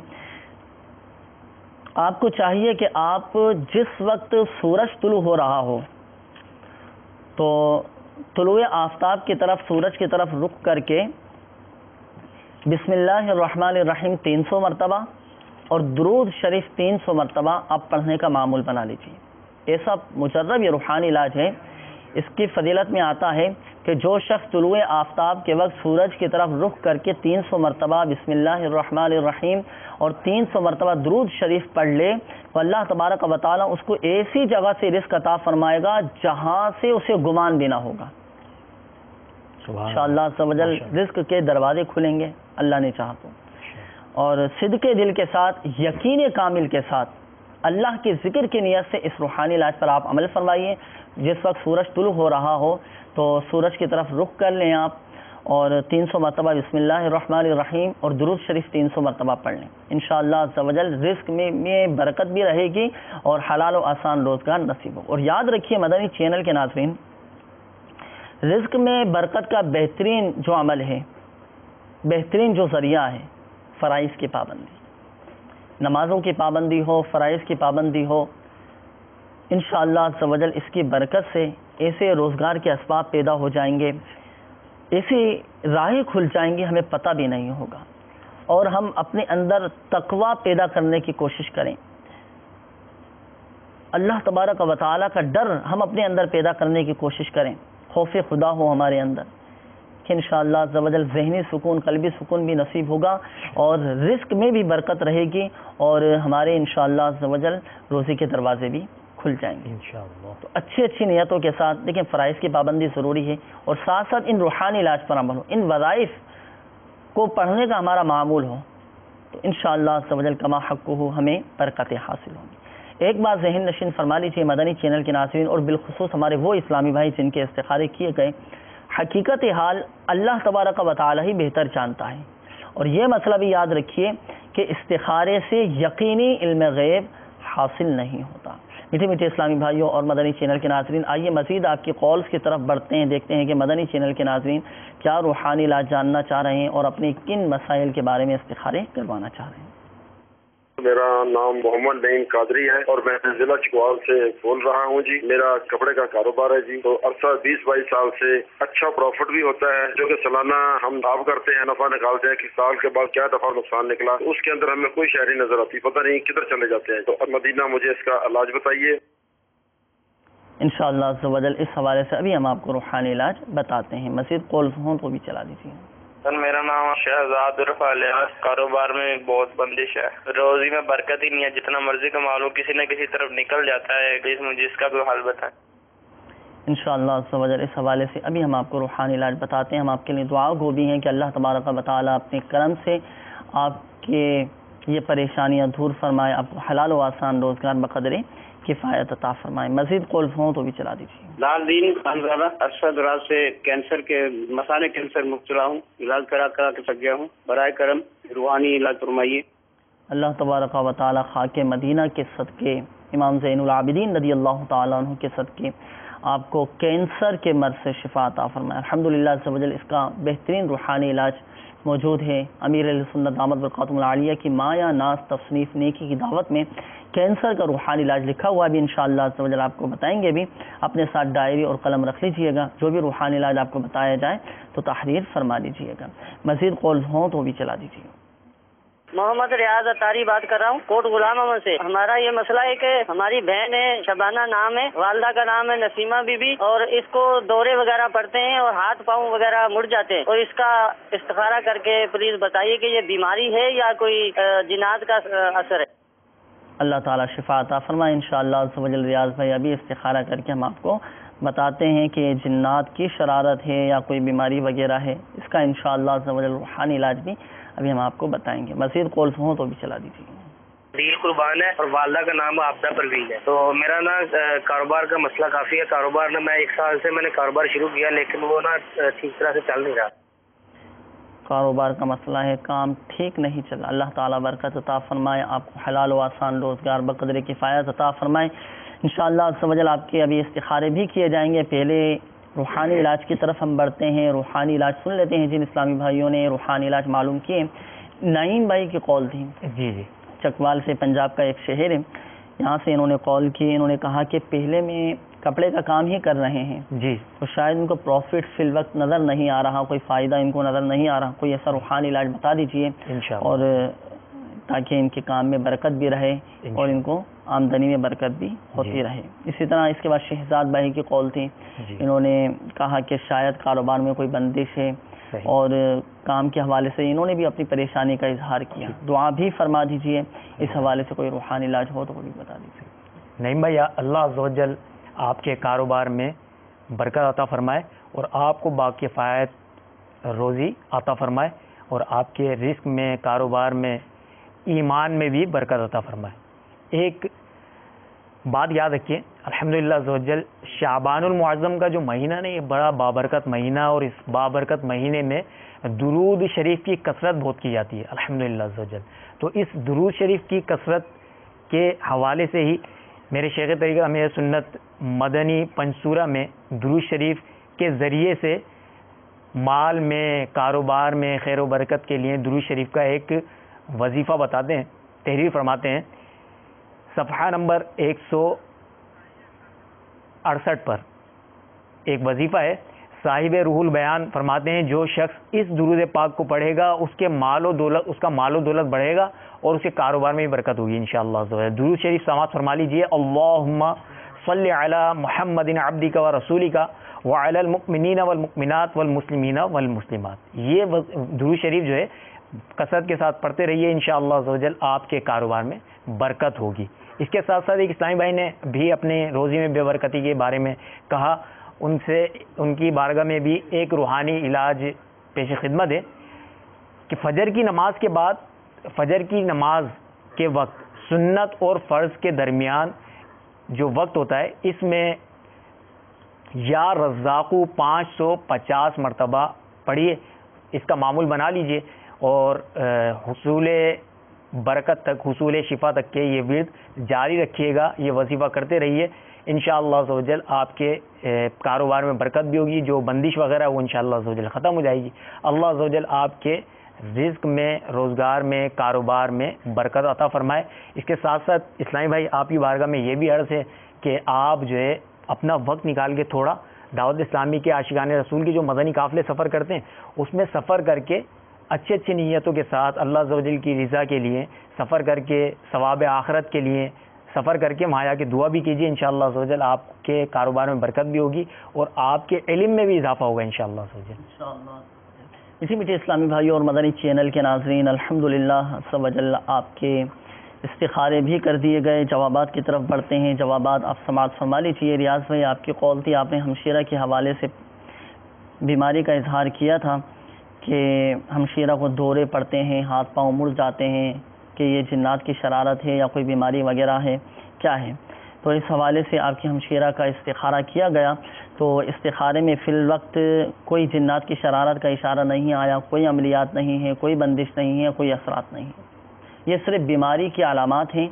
آپ کو چاہیے کہ آپ جس وقت سورج طلوع ہو رہا ہو تو طلوع آفتاب کی طرف، سورج کی طرف رخ کر کے بسم اللہ الرحمن الرحیم 300 مرتبہ اور درود شریف 300 مرتبہ آپ پڑھنے کا معمول بنا لیجیے۔ ایسا مجرب یہ روحانی علاج ہے، اس کی فضیلت میں آتا ہے کہ جو شخص طلوع آفتاب کے وقت سورج کی طرف رخ کر کے 300 مرتبہ بسم اللہ الرحمن الرحیم اور 300 مرتبہ درود شریف پڑھ لے تو اللہ تبارک و تعالیٰ اس کو ایسی جگہ سے رزق عطا فرمائے گا جہاں سے اسے گمان بھی نہ ہوگا، انشاءاللہ عز و جل رزق کے دروازے کھلیں گے اللہ نے چاہا تو۔ اور صدقے دل کے ساتھ، یقین کامل کے ساتھ، اللہ کے ذکر کی نیت سے اس روحانی علاج پر آپ عمل فرمائیے۔ جس وقت سورج طلوع ہو رہا ہو تو سورج کی طرف رخ کر لیں آپ، اور 300 مرتبہ بسم اللہ الرحمن الرحیم اور درود شریف 300 مرتبہ پڑھ لیں، انشاءاللہ عز و جل رزق میں برکت بھی رہے گی اور حلال و آسان روزگار نصیب ہو۔ اور یاد رکھیے مدنی چینل کے ناظرین، رزق میں برکت کا بہترین جو عمل ہے، بہترین جو ذریعہ ہے، فرائض کی پابندی، نمازوں کی پابندی ہو، فرائض کی پابندی ہو، انشاءاللہ عز و جل اس کی برکت سے ایسے روزگار کے اسباب پیدا ہو جائیں گے، ایسی راہیں کھل جائیں گی ہمیں پتہ بھی نہیں ہوگا، اور ہم اپنے اندر تقوی پیدا کرنے کی کوشش کریں، اللہ تبارک و تعالیٰ کا ڈر ہم اپنے اندر پیدا کرنے کی کوشش کریں، خوف خدا ہو ہمارے اندر، کہ انشاءاللہ عز و جل ذہنی سکون، قلبی سکون بھی نصیب ہوگا اور رزق میں بھی برکت رہے گی، اور ہمارے انشاءاللہ عز و جل روزی کے دروازے بھی کھل جائیں گے انشاءاللہ۔ تو اچھی نیتوں کے ساتھ لیکن فرائض کی پابندی ضروری ہے، اور ساتھ ساتھ ان روحانی علاج پر عمل ہو، ان وظائف کو پڑھنے کا ہمارا معمول ہو، تو انشاءاللہ عز و جل کما حق ہو ہمیں برکتیں حاصل ہوں گی۔ ایک بات ذہن نشین فرما لیجیے مدنی چینل کے ناظرین، اور بالخصوص ہمارے وہ اسلامی بھائی جن کے استخارے کیے گئے، حقیقت حال اللہ تبارک و تعالی ہی بہتر جانتا ہے، اور یہ مسئلہ بھی یاد رکھیے کہ استخارے سے یقینی علم غیب حاصل نہیں ہوتا۔ میٹھے میٹھے اسلامی بھائیوں اور مدنی چینل کے ناظرین، آئیے مزید آپ کی کالز کی طرف بڑھتے ہیں، دیکھتے ہیں کہ مدنی چینل کے ناظرین کیا روحانی علاج جاننا چاہ رہے ہیں اور اپنے کن مسائل کے بارے میں استخارے کروانا چاہ رہے ہیں۔ میرا نام محمد نعیم قادری ہے اور میں ضلع چکوال سے بول رہا ہوں جی۔ میرا کپڑے کا کاروبار ہے جی، تو عرصہ 20-22 سال سے اچھا پروفٹ بھی ہوتا ہے، جو کہ سالانہ ہم حساب کرتے ہیں، نفع نکالتے ہیں کہ سال کے بعد کیا دفعہ نقصان نکلا، اس کے اندر ہمیں کوئی شہری نظر آتی، پتہ نہیں کدھر چلے جاتے ہیں۔ تو مدینہ مجھے اس کا علاج بتائیے۔ انشاءاللہ عز و جل اس حوالے سے ابھی ہم آپ کو روحانی علاج بتاتے ہیں، مزید کالز ہوں تو بھی چلا دیجیے۔ سر میرا نام شہزاد عرفہ الیاس، کاروبار میں بہت بندش ہے، روزی میں برکت ہی نہیں ہے، جتنا مرضی کما لوں کسی نہ کسی طرف نکل جاتا ہے، پلیز مجھے اس کا کوئی حل بتائیں۔ انشاءاللہ عز و جل اس حوالے سے ابھی ہم آپ کو روحانی علاج بتاتے ہیں۔ ہم آپ کے لیے دعا گو بھی ہیں کہ اللہ تبارک و تعالیٰ اپنے کرم سے آپ کے یہ پریشانیاں دور فرمائے، آپ کو حلال و آسان روزگار بقدر کفایت عطا فرمائے۔ مزید کالز ہوں تو بھی چلا دیجیے۔ لال دین خانزادہ عرصہ دراز سے کینسر کے مثانے کینسر مبتلا ہوں، علاج کرا کے تھک گیا ہوں، برائے کرم روحانی علاج فرمائیے۔ اللہ تبارک و تعالیٰ خاک مدینہ کے صدقے، امام زین العابدین رضی اللہ تعالیٰ عنہ کے صدقے آپ کو کینسر کے مرض سے شفا عطا فرمائے۔ الحمدللہ عز و جل اس کا بہترین روحانی علاج موجود ہے۔ امیر اہل سنت دامت برکاتہم العالیہ کی مایا ناز تصنیف نیکی کی دعوت میں کینسر کا روحانی علاج لکھا ہوا بھی انشاءاللہ عز و جل آپ کو بتائیں گے بھی۔ اپنے ساتھ ڈائری اور قلم رکھ لیجئے گا، جو بھی روحانی علاج آپ کو بتایا جائے تو تحریر فرما دیجئے گا۔ مزید کالز ہوں تو بھی چلا دیجئے۔ محمد ریاض اتاری بات کر رہا ہوں کوٹ غلام احمد سے۔ ہمارا یہ مسئلہ ہے کہ ہماری بہن ہے، شبانہ نام ہے، والدہ کا نام ہے نسیمہ بی بی، اور اس کو دورے وغیرہ پڑتے ہیں اور ہاتھ پاؤں وغیرہ مڑ جاتے ہیں، اور اس کا استخارہ کر کے پلیز بتائیے کہ یہ بیماری ہے یا کوئی جنات کا اثر ہے۔ اللہ تعالیٰ شفا عطا فرمائے انشاءاللہ عز و جل۔ ریاض بھائی ابھی استخارہ کر کے ہم آپ کو بتاتے ہیں کہ جنات کی شرارت ہے یا کوئی بیماری وغیرہ ہے، اس کا انشاءاللہ عز و جل روحانی علاج بھی ابھی ہم آپ کو بتائیں گے۔ مزید کالز ہوں تو بھی چلا دیجیے۔ دل قربان ہے اور والدہ کا نام عابدہ پروین ہے۔ تو میرا نا کاروبار کا مسئلہ کافی ہے، کاروبار نا میں 1 سال سے میں نے کاروبار شروع کیا لیکن وہ نا ٹھیک طرح سے چل نہیں رہا۔ کاروبار کا مسئلہ ہے، کام ٹھیک نہیں چلا، اللہ تعالیٰ برکت عطا فرمائے، آپ کو حلال و آسان روزگار بقدر کفایت عطا فرمائے۔ انشاءاللہ عز و جل آپ کے ابھی استخارے بھی کیے جائیں گے۔ پہلے روحانی علاج کی طرف ہم بڑھتے ہیں، روحانی علاج سن لیتے ہیں جن اسلامی بھائیوں نے روحانی علاج معلوم کیے۔ نعیم بھائی کی کال تھی، جی جی، چکوال سے، پنجاب کا ایک شہر ہے، یہاں سے انہوں نے کال کی۔ انہوں نے کہا کہ پہلے میں کپڑے کا کام ہی کر رہے ہیں جی، تو شاید ان کو پروفٹ فی الوقت نظر نہیں آ رہا، کوئی فائدہ ان کو نظر نہیں آ رہا، کوئی ایسا روحانی علاج بتا دیجیے اور تاکہ ان کے کام میں برکت بھی رہے اور ان کو آمدنی میں برکت بھی ہوتی رہے۔ اسی طرح اس کے بعد شہزاد بھائی کی کال تھی، انہوں نے کہا کہ شاید کاروبار میں کوئی بندش ہے اور کام کے حوالے سے انہوں نے بھی اپنی پریشانی کا اظہار کیا، دعا بھی فرما دیجیے۔ اس حوالے سے کوئی روحانی علاج ہو تو وہ بھی بتا دیجیے۔ نعیم بھائی، اللہ عز و جل آپ کے کاروبار میں برکت عطا فرمائے اور آپ کو باکفایت روزی عطا فرمائے اور آپ کے رزق میں، کاروبار میں، ایمان میں بھی برکت عطا فرمائے۔ ایک بات یاد رکھیے، الحمدللہ عز و جل شعبان المعظم کا جو مہینہ نا، یہ بڑا بابرکت مہینہ، اور اس بابرکت مہینے میں درود شریف کی کثرت بہت کی جاتی ہے الحمدللہ عز و جل۔ تو اس درود شریف کی کثرت کے حوالے سے ہی میرے شیخ طریقہ امیر سنت مدنی پنصورہ میں درود شریف کے ذریعے سے مال میں، کاروبار میں خیر و برکت کے لیے درود شریف کا ایک وظیفہ بتاتے ہیں، تحریر فرماتے ہیں۔ صفحہ نمبر 168 پر ایک وظیفہ ہے، صاحب روح البیان فرماتے ہیں جو شخص اس درود پاک کو پڑھے گا اس کا مال و دولت بڑھے گا اور اس کے کاروبار میں بھی برکت ہوگی انشاءاللہ۔ درود شریف سماعت فرما لیجئے۔ اللہم صلی علی محمد عبدک و رسولک وعلی المؤمنین والمؤمنات والمسلمین والمسلمات۔ یہ درود شریف جو ہے کثرت کے ساتھ پڑھتے رہیے، انشاءاللہ عز و جل آپ کے کاروبار میں برکت ہوگی۔ اس کے ساتھ ساتھ ایک اسلامی بھائی نے بھی اپنے روزی میں بے برکتی کے بارے میں کہا، ان کی بارگاہ میں بھی ایک روحانی علاج پیش خدمت ہے کہ فجر کی نماز کے بعد، فجر کی نماز کے وقت سنت اور فرض کے درمیان جو وقت ہوتا ہے، اس میں یا رزاقو 550 مرتبہ پڑھیے، اس کا معمول بنا لیجئے اور حصول برکت تک، حصول شفا تک کے یہ ورد جاری رکھیے گا، یہ وظیفہ کرتے رہیے. انشاءاللہ عز و جل آپ کے کاروبار میں برکت بھی ہوگی، جو بندش وغیرہ ہے وہ انشاءاللہ عز و جل ختم ہو جائے گی. اللہ عز و جل آپ کے رزق میں، روزگار میں، کاروبار میں برکت عطا فرمائے. اس کے ساتھ ساتھ اسلامی بھائی آپ کی بارگاہ میں یہ بھی عرض ہے کہ آپ جو ہے اپنا وقت نکال کے تھوڑا دعوت اسلامی کے عاشقان رسول کی جو مدنی قافلے سفر کرتے ہیں اس میں سفر کر کے اچھی اچھی نیتوں کے ساتھ اللہ عز و جل کی رضا کے لیے سفر کر کے، ثواب آخرت کے لیے سفر کر کے وہاں جا کے دعا بھی کیجیے. انشاءاللہ عز و جل آپ کے کاروبار میں برکت بھی ہوگی اور آپ کے علم میں بھی اضافہ ہوگا انشاءاللہ عز و جل. اسی میٹھے اسلامی بھائیوں اور مدنی چینل کے ناظرین، الحمدللہ عز و جل آپ کے استخارے بھی کر دیے گئے. جوابات کی طرف بڑھتے ہیں. جوابات آپ سماعت فرما لیجیے. ریاض بھائی آپ کی قول تھی، آپ نے ہمشیرہ کے حوالے سے بیماری کا اظہار کیا تھا کہ ہمشیرہ کو دورے پڑتے ہیں، ہاتھ پاؤں مڑ جاتے ہیں، کہ یہ جنات کی شرارت ہے یا کوئی بیماری وغیرہ ہے، کیا ہے؟ تو اس حوالے سے آپ کی ہمشیرہ کا استخارہ کیا گیا. تو استخارے میں فی الوقت کوئی جنات کی شرارت کا اشارہ نہیں آیا، کوئی عملیات نہیں ہے، کوئی بندش نہیں ہے، کوئی اثرات نہیں ہے. یہ صرف بیماری کی علامات ہیں،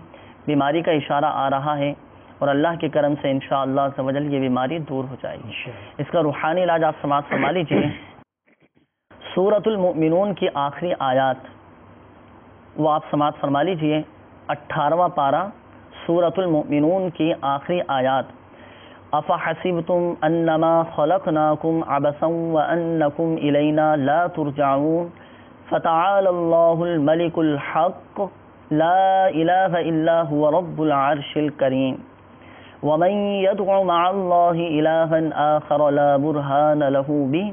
بیماری کا اشارہ آ رہا ہے اور اللہ کے کرم سے انشاءاللہ عز و جل یہ بیماری دور ہو جائے گی. اس کا روحانی علاج آپ سماعت فرما لیجیے. سورۃ المؤمنون کی آخری آیات وہ آپ سماعت فرما لیجیے. 18واں پارہ سورۃ المؤمنون کی آخری آیات. افحسبتم انما خلقناکم عبثا وانکم الینا لا ترجعون فتعالى الله الملك الحق لا إله إلا هو رب العرش الكريم ومن يدع مع الله إلها آخر لا برهان له به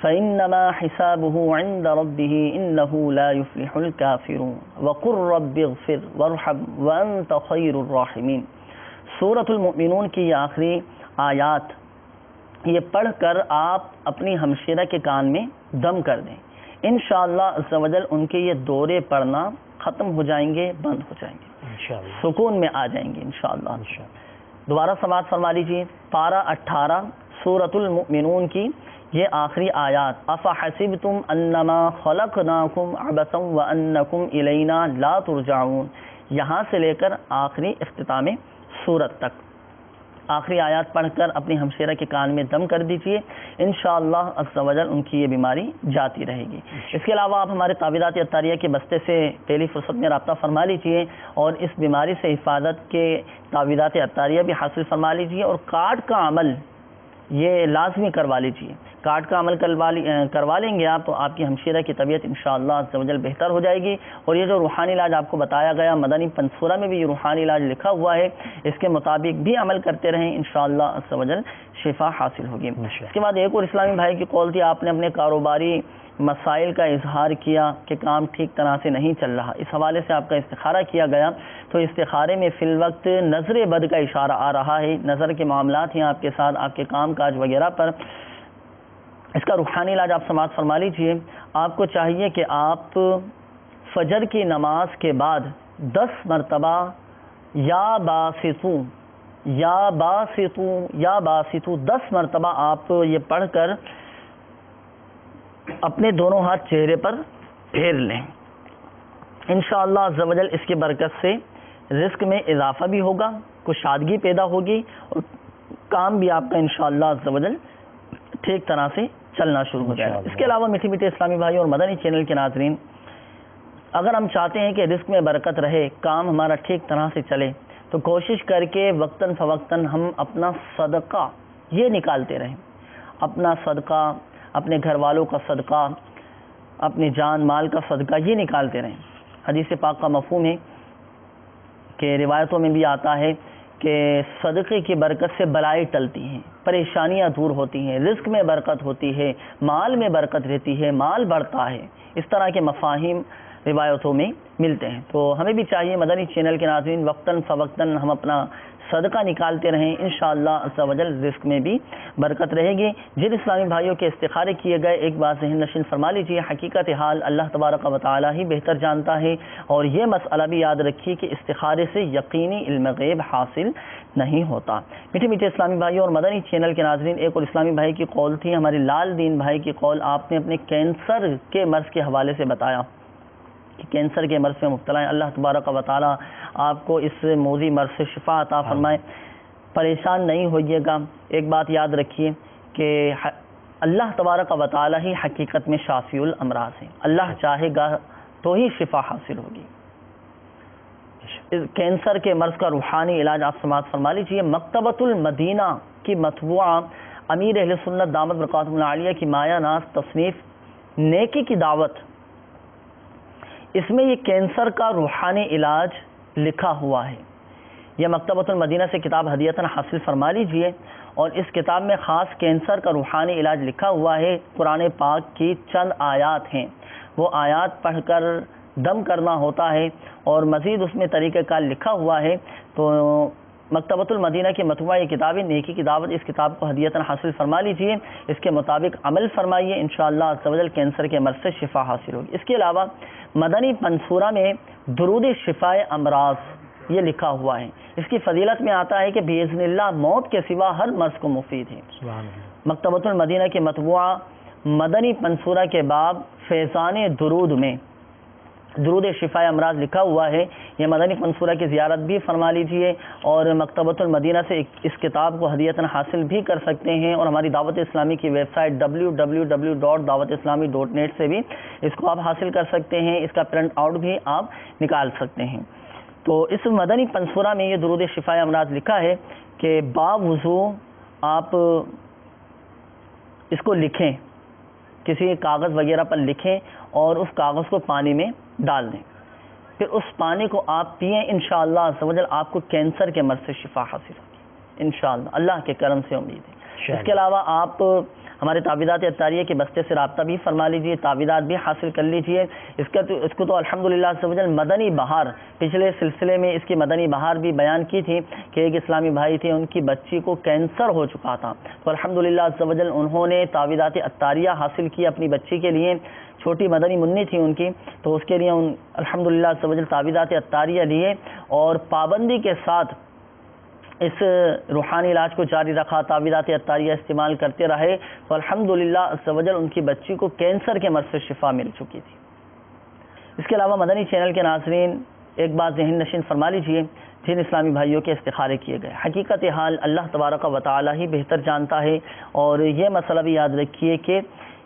فإنما حسابه عند ربه إنه لا يفلح الكافرون وقل رب اغفر وارحم وأنت خير الراحمين. سورۃ المؤمنون کی یہ آخری آیات یہ پڑھ کر آپ اپنی ہمشیرہ کے کان میں دم کر دیں. انشاءاللہ عز و جل ان کے یہ دورے پڑنا ختم ہو جائیں گے، بند ہو جائیں گے، سکون میں آ جائیں گے انشاءاللہ. دوبارہ سماعت فرما لیجیے. پارہ 18 سورۃ المؤمنون کی یہ آخری آیات. افحسبتم انما خلقناکم عبثا وانکم الینا لا ترجعون، یہاں سے لے کر آخری اختتام سورت تک آخری آیات پڑھ کر اپنی ہمشیرہ کے کان میں دم کر دیجیے. انشاءاللہ عز و جل ان کی یہ بیماری جاتی رہے گی. اس کے علاوہ آپ ہمارے تعویذات عطاریہ کے بستے سے پہلی فرصت میں رابطہ فرما لیجیے اور اس بیماری سے حفاظت کے تعویذات عطاریہ بھی حاصل فرما لیجیے اور کارڈ کا عمل یہ لازمی کروا لیجیے. کارڈ کا عمل کروا لیں گے آپ تو آپ کی ہمشیرہ کی طبیعت انشاءاللہ عز و جل بہتر ہو جائے گی. اور یہ جو روحانی علاج آپ کو بتایا گیا مدنی پنصورہ میں بھی یہ روحانی علاج لکھا ہوا ہے، اس کے مطابق بھی عمل کرتے رہیں انشاءاللہ عز و جل شفا حاصل ہوگی. اس کے بعد ایک اور اسلامی بھائی کی قول تھی، آپ نے اپنے کاروباری مسائل کا اظہار کیا کہ کام ٹھیک طرح سے نہیں چل رہا. اس حوالے سے آپ کا استخارہ کیا گیا تو استخارے میں فی الوقت نظر بد کا اشارہ آ رہا ہے. نظر کے معاملات ہیں آپ کے ساتھ، آپ کے کام کاج وغیرہ پر. اس کا روحانی علاج آپ سماعت فرما لیجیے. آپ کو چاہیے کہ آپ فجر کی نماز کے بعد 10 مرتبہ یا باسطو یا باسطو یا باسطو 10 مرتبہ آپ یہ پڑھ کر اپنے دونوں ہاتھ چہرے پر پھیر لیں. انشاءاللہ عز و جل اس کی برکت سے رزق میں اضافہ بھی ہوگا، کشادگی پیدا ہوگی اور کام بھی آپ کا انشاءاللہ عز و جل ٹھیک طرح سے چلنا شروع ہو جائے گا. اس کے علاوہ میٹھے میٹھے اسلامی بھائی اور مدنی چینل کے ناظرین، اگر ہم چاہتے ہیں کہ رزق میں برکت رہے، کام ہمارا ٹھیک طرح سے چلے، تو کوشش کر کے وقتاً فوقتاً ہم اپنا صدقہ یہ نکالتے رہیں. اپنا صدقہ، اپنے گھر والوں کا صدقہ، اپنی جان مال کا صدقہ یہ نکالتے رہیں. حدیث پاک کا مفہوم ہے کہ روایتوں میں بھی آتا ہے کہ صدقے کی برکت سے بلائیں ٹلتی ہیں، پریشانیاں دور ہوتی ہیں، رزق میں برکت ہوتی ہے، مال میں برکت رہتی ہے، مال بڑھتا ہے. اس طرح کے مفاہیم روایتوں میں ملتے ہیں. تو ہمیں بھی چاہیے مدنی چینل کے ناظرین وقتاً فوقتاً ہم اپنا صدقہ نکالتے رہیں، انشاءاللہ عز و جل رزق میں بھی برکت رہے گی۔ جن اسلامی بھائیوں کے استخارے کیے گئے ایک بات ذہن نشین فرما لیجیے، حقیقت حال اللہ تبارک و تعالی ہی بہتر جانتا ہے، اور یہ مسئلہ بھی یاد رکھیے کہ استخارے سے یقینی علم غیب حاصل نہیں ہوتا۔ میٹھے میٹھے اسلامی بھائیوں اور مدنی چینل کے ناظرین، ایک اور اسلامی بھائی کی قول تھی، ہمارے لال دین بھائی کی قول، آپ نے اپنے کینسر کے مرض کے حوالے سے بتایا کہ کینسر کے مرض میں مبتلا ہیں، اللہ تبارک و تعالی آپ کو اس موذی مرض سے شفا عطا فرمائے، پریشان نہیں ہوئیے گا۔ ایک بات یاد رکھیے کہ اللہ تبارک و تعالی ہی حقیقت میں شافی الامراض ہیں، اللہ چاہے گا تو ہی شفا حاصل ہوگی۔ کینسر کے مرض کا روحانی علاج آپ سماعت فرما لیجیے۔ مکتبۃ المدینہ کی مطبوعہ امیر اہل سنت دامت برکاتہم العالیہ کی مایہ ناز تصنیف نیکی کی دعوت، اس میں یہ کینسر کا روحانی علاج لکھا ہوا ہے۔ یہ مکتبۃ المدینہ سے کتاب ہدیتاً حاصل فرما لیجئے، اور اس کتاب میں خاص کینسر کا روحانی علاج لکھا ہوا ہے۔ قرآن پاک کی چند آیات ہیں، وہ آیات پڑھ کر دم کرنا ہوتا ہے، اور مزید اس میں طریقہ کار لکھا ہوا ہے۔ تو مکتبۃ المدینہ کی مطبوعہ یہ کتاب نیکی کی دعوت، اس کتاب کو ہدیتاً حاصل فرما لیجئے، اس کے مطابق عمل فرمائیے، انشاءاللہ عز و جل کینسر کے مرض سے شفا حاصل ہوگی۔ اس کے علاوہ مدنی منصورہ میں درود شفاء امراض یہ لکھا ہوا ہے، اس کی فضیلت میں آتا ہے کہ باذن اللہ موت کے سوا ہر مرض کو مفید ہے۔ مکتبۃ المدینہ کے مطبوعہ مدنی منصورہ کے باب فیضان درود میں درود شفاء امراض لکھا ہوا ہے، یہ مدنی منصورہ کی زیارت بھی فرما لیجئے، اور مکتبۃ المدینہ سے اس کتاب کو ہدیتاً حاصل بھی کر سکتے ہیں، اور ہماری دعوت اسلامی کی ویب سائٹ www.dawatislami.net سے بھی اس کو آپ حاصل کر سکتے ہیں، اس کا پرنٹ آؤٹ بھی آپ نکال سکتے ہیں۔ تو اس مدنی منصورہ میں یہ درود شفاء امراض لکھا ہے کہ باوضو آپ اس کو لکھیں، کسی کاغذ وغیرہ پر لکھیں، اور اس کاغذ کو پانی میں ڈال دیں، پھر اس پانی کو آپ پئیں، انشاءاللہ عز و جل آپ کو کینسر کے مرض سے شفا حاصل ہوگی انشاءاللہ، اللہ کے کرم سے امید ہے۔ اس کے علاوہ آپ ہمارے تعویذات عطاریہ کے بستے سے رابطہ بھی فرما لیجئے، تعویذات بھی حاصل کر لیجئے۔ اس کو تو الحمدللہ عز و جل مدنی بہار، پچھلے سلسلے میں اس کی مدنی بہار بھی بیان کی تھی کہ ایک اسلامی بھائی تھے، ان کی بچی کو کینسر ہو چکا تھا، تو الحمدللہ عز و جل انہوں نے تعویذات عطاریہ حاصل کی اپنی بچی کے لیے، چھوٹی مدنی منی تھی ان کی، تو اس کے لیے الحمدللہ عز و جل تعویذات عطاریہ لیے، اور پابندی کے ساتھ اس روحانی علاج کو جاری رکھا، تعویذات عطاریہ استعمال کرتے رہے، تو الحمدللہ عز و جل ان کی بچی کو کینسر کے مرض سے شفا مل چکی تھی۔ اس کے علاوہ مدنی چینل کے ناظرین ایک بات ذہن نشین فرما لیجئے، جن اسلامی بھائیوں کے استخارے کیے گئے، حقیقت حال اللہ تبارک و تعالی ہی بہتر جانتا ہے، اور یہ مسئلہ بھی یاد رکھیے کہ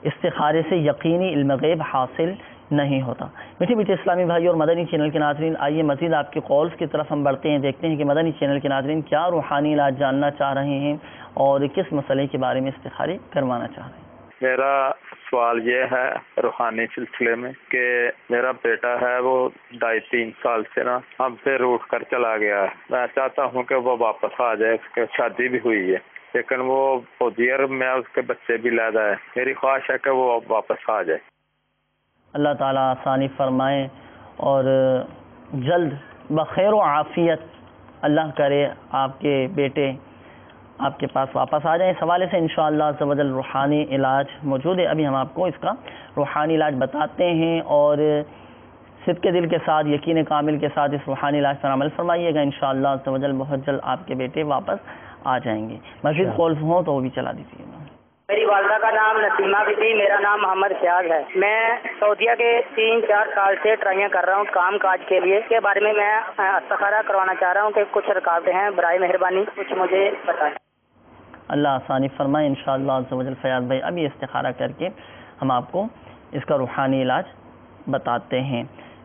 استخارے سے یقینی علم غیب حاصل نہیں ہوتا۔ میٹھے میٹھے اسلامی بھائی اور مدنی چینل کے ناظرین، آئیے مزید آپ کے کالز کی طرف ہم بڑھتے ہیں، دیکھتے ہیں کہ مدنی چینل کے ناظرین کیا روحانی علاج جاننا چاہ رہے ہیں اور کس مسئلے کے بارے میں استخارے کروانا چاہ رہے ہیں۔ میرا سوال یہ ہے روحانی سلسلے میں کہ میرا بیٹا ہے، وہ 2.5-3 سال سے نا ہم سے روٹ کر چلا گیا ہے۔ میں چاہتا ہوں کہ وہ واپس آ جائے، اس کی شادی بھی ہوئی ہے، لیکن وہ فوجیر میں اس کے بچے بھی لیدا ہے، میری خواہش ہے کہ وہ واپس آ جائے۔ اللہ تعالیٰ آسانی فرمائے اور جلد بخیر و عافیت اللہ کرے آپ کے بیٹے آپ کے پاس واپس آ جائیں۔ اس حوالے سے انشاءاللہ عز و جل روحانی علاج موجود ہے، ابھی ہم آپ کو اس کا روحانی علاج بتاتے ہیں، اور صدق دل کے ساتھ، یقین کامل کے ساتھ اس روحانی علاج پر عمل فرمائیے گا، انشاءاللہ عز و جل بہت جلد آپ کے بیٹے واپس آ جائیں گے۔ مزید کالز ہوں تو وہ بھی چلا دیجیے گا۔ میری والدہ کا نام نسیمہ بی بی، میرا نام محمد فیاض ہے۔ میں سعودیہ کے 3-4 سال سے ٹرائیاں کر رہا ہوں کام کاج کے لیے، اس کے بارے میں استخارہ کروانا چاہ رہا ہوں کہ کچھ رکاوٹیں ہیں، برائے مہربانی کچھ مجھے بتائیں۔ اللہ آسانی فرمائے انشاءاللہ عز و جل۔ فیاض بھائی ابھی استخارہ کر کے ہم آپ کو اس کا روحانی علاج بتاتے ہیں۔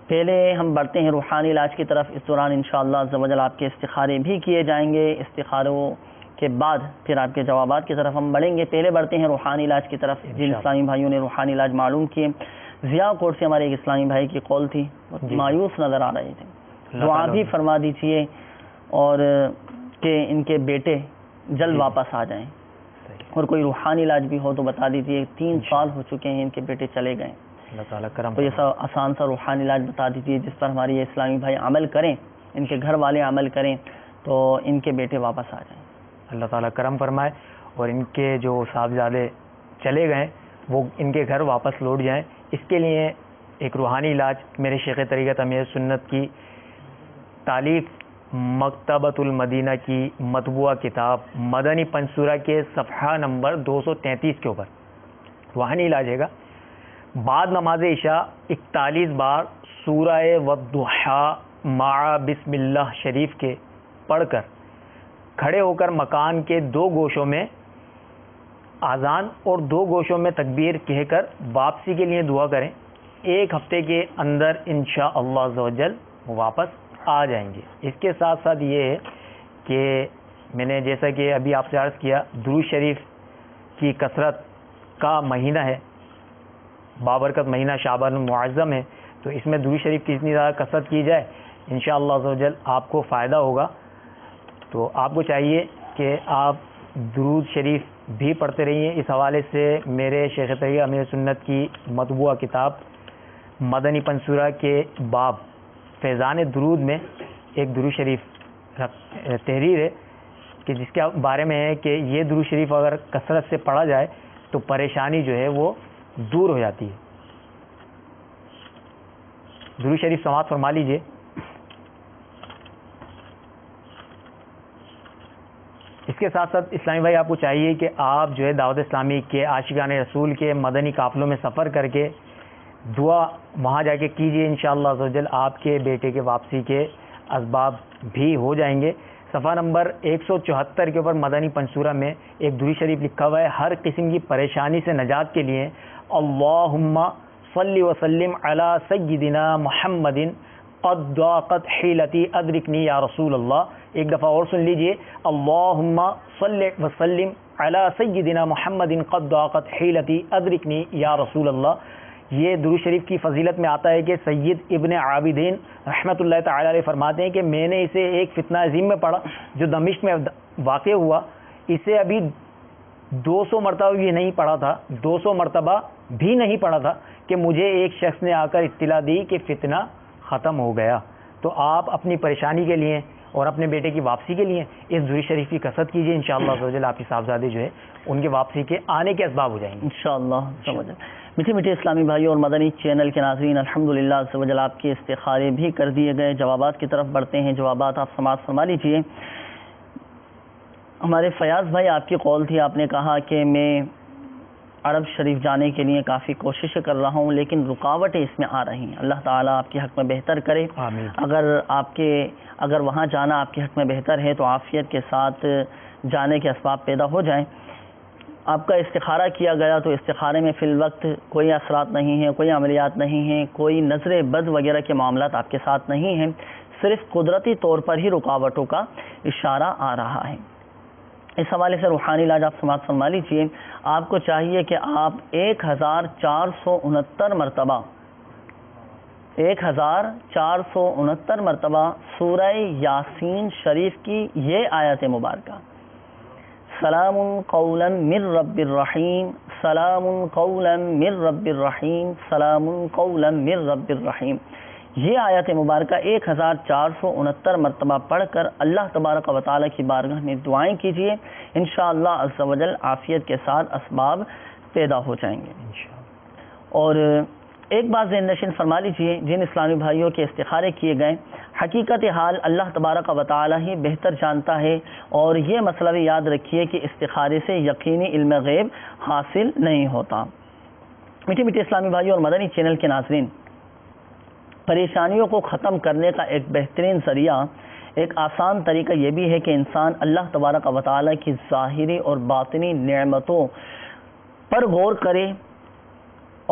پہلے ہم بڑھتے ہیں روحانی علاج کی طرف، اس دوران انشاءاللہ عز و جل آپ کے استخارے بھی کیے جائیں گے، استخاروں کے بعد پھر آپ کے جوابات کی طرف ہم بڑھیں گے۔ پہلے بڑھتے ہیں روحانی علاج کی طرف، جن اسلامی بھائیوں نے روحانی علاج معلوم کیے۔ ضیاء کوٹ سے ہمارے ایک اسلامی بھائی کی کال تھی، مایوس نظر آ رہے تھے، دعا بھی فرما دیجیے اور کہ ان کے بیٹے جلد واپس آ جائیں، اور کوئی روحانی علاج بھی ہو تو بتا دیجیے۔ 3 سال ہو چکے ہیں ان کے بیٹے چلے گئے، اللہ تعالیٰ کرم، تو یہ سا آسان سا روحانی علاج بتا دیجیے جس پر ہمارے یہ اسلامی بھائی عمل کریں، ان کے گھر والے عمل کریں، تو ان کے بیٹے واپس آ جائیں. اللہ تعالیٰ کرم فرمائے اور ان کے جو صاحبزادے چلے گئے وہ ان کے گھر واپس لوٹ جائیں. اس کے لیے ایک روحانی علاج میرے شیخ طریقت امیر سنت کی تالیف مکتبۃ المدینہ کی مطبوعہ کتاب مدنی پنصورہ کے صفحہ نمبر 233 کے اوپر روحانی علاج ہے گا. بعد نماز عشاء 41 بار سورہ والضحیٰ مع بسم اللہ شریف کے پڑھ کر کھڑے ہو کر مکان کے 2 گوشوں میں اذان اور 2 گوشوں میں تکبیر کہہ کر واپسی کے لیے دعا کریں. 1 ہفتے کے اندر انشاءاللہ عز و جل واپس آ جائیں گے. اس کے ساتھ ساتھ یہ ہے کہ میں نے جیسا کہ ابھی آپ سے عرض کیا درود شریف کی کثرت کا مہینہ ہے, بابرکت مہینہ شعبان المعظم ہے, تو اس میں درود شریف کی اتنی زیادہ کثرت کی جائے انشاءاللہ عز و جل آپ کو فائدہ ہوگا. تو آپ کو چاہیے کہ آپ درود شریف بھی پڑھتے رہیے. اس حوالے سے میرے شیخ طریقہ امیر سنت کی مطبوعہ کتاب مدنی پنصورہ کے باب فیضان درود میں ایک درود شریف تحریر ہے کہ جس کے بارے میں ہے کہ یہ درود شریف اگر کثرت سے پڑھا جائے تو پریشانی جو ہے وہ دور ہو جاتی ہے. درود شریف سماعت فرما لیجئے. اس کے ساتھ ساتھ اسلامی بھائی آپ کو چاہیے کہ آپ جو ہے دعوت اسلامی کے عاشقان رسول کے مدنی قافلوں میں سفر کر کے دعا وہاں جا کے کیجئے. انشاءاللہ عز و جل آپ کے بیٹے کے واپسی کے اسباب بھی ہو جائیں گے. صفحہ نمبر 174 کے اوپر مدنی پنصورہ میں ایک درود شریف لکھا ہوا ہے ہر قسم کی پریشانی سے نجات کے لیے. اللہم صلی وسلم علی سیدنا محمد قد ضاقت حیلتی ادرکنی یا رسول اللہ. ایک دفعہ اور سن لیجئے. اللہم صلی وسلم علی سیدنا محمد قد ضاقت حیلتی ادرکنی یا رسول اللہ. یہ درود شریف کی فضیلت میں آتا ہے کہ سید ابن عابدین رحمۃ اللہ تعالی علیہ فرماتے ہیں کہ میں نے اسے ایک فتنہ عظیم میں پڑھا جو دمشق میں واقع ہوا. اسے ابھی 200 مرتبہ بھی نہیں پڑھا تھا, 200 مرتبہ بھی نہیں پڑھا تھا کہ مجھے ایک شخص نے آ کر اطلاع دی کہ فتنہ ختم ہو گیا. تو آپ اپنی پریشانی کے لیے اور اپنے بیٹے کی واپسی کے لیے اس درود شریف کی کثرت کیجیے. انشاءاللہ عز و جل آپ کے صاحبزادے جو ہے ان کے واپسی کے آنے کے اسباب ہو جائیں گے انشاءاللہ. میٹھے میٹھے اسلامی بھائیوں اور مدنی چینل کے ناظرین, الحمدللہ عز و جل آپ کے استخارے بھی کر دیے گئے. جوابات کی طرف بڑھتے ہیں. جوابات آپ سماعت فرما لیجیے. ہمارے فیاض بھائی آپ کی قول تھی, آپ نے کہا کہ میں عرب شریف جانے کے لیے کافی کوششیں کر رہا ہوں لیکن رکاوٹیں اس میں آ رہی ہیں. اللہ تعالیٰ آپ کے حق میں بہتر کرے. اگر وہاں جانا آپ کے حق میں بہتر ہے تو عافیت کے ساتھ جانے کے اسباب پیدا ہو جائیں. آپ کا استخارہ کیا گیا تو استخارے میں فی الوقت کوئی اثرات نہیں ہیں, کوئی عملیات نہیں ہیں, کوئی نظر بد وغیرہ کے معاملات آپ کے ساتھ نہیں ہیں, صرف قدرتی طور پر ہی رکاوٹوں کا اشارہ آ رہا ہے. اس حوالے سے روحانی علاج آپ سماعت فرما لیجیے. آپ کو چاہیے کہ آپ 1469 مرتبہ 1469 مرتبہ سورہ یاسین شریف کی یہ آیت مبارکہ سلام قولا من رب الرحیم سلام قولا من رب الرحیم سلام قولا من رب الرحیم, یہ آیت مبارکہ 1469 مرتبہ پڑھ کر اللہ تبارک و تعالیٰ کی بارگاہ میں دعائیں کیجیے. انشاءاللہ عز و جل عافیت کے ساتھ اسباب پیدا ہو جائیں گے. اور ایک بات ذہن نشین فرما لیجیے, جن اسلامی بھائیوں کے استخارے کیے گئے حقیقت حال اللہ تبارک و تعالیٰ ہی بہتر جانتا ہے, اور یہ مسئلہ بھی یاد رکھیے کہ استخارے سے یقینی علم غیب حاصل نہیں ہوتا. میٹھے میٹھے اسلامی بھائیوں اور مدنی چینل کے ناظرین, پریشانیوں کو ختم کرنے کا ایک بہترین ذریعہ, ایک آسان طریقہ یہ بھی ہے کہ انسان اللہ تبارک و تعالیٰ کی ظاہری اور باطنی نعمتوں پر غور کرے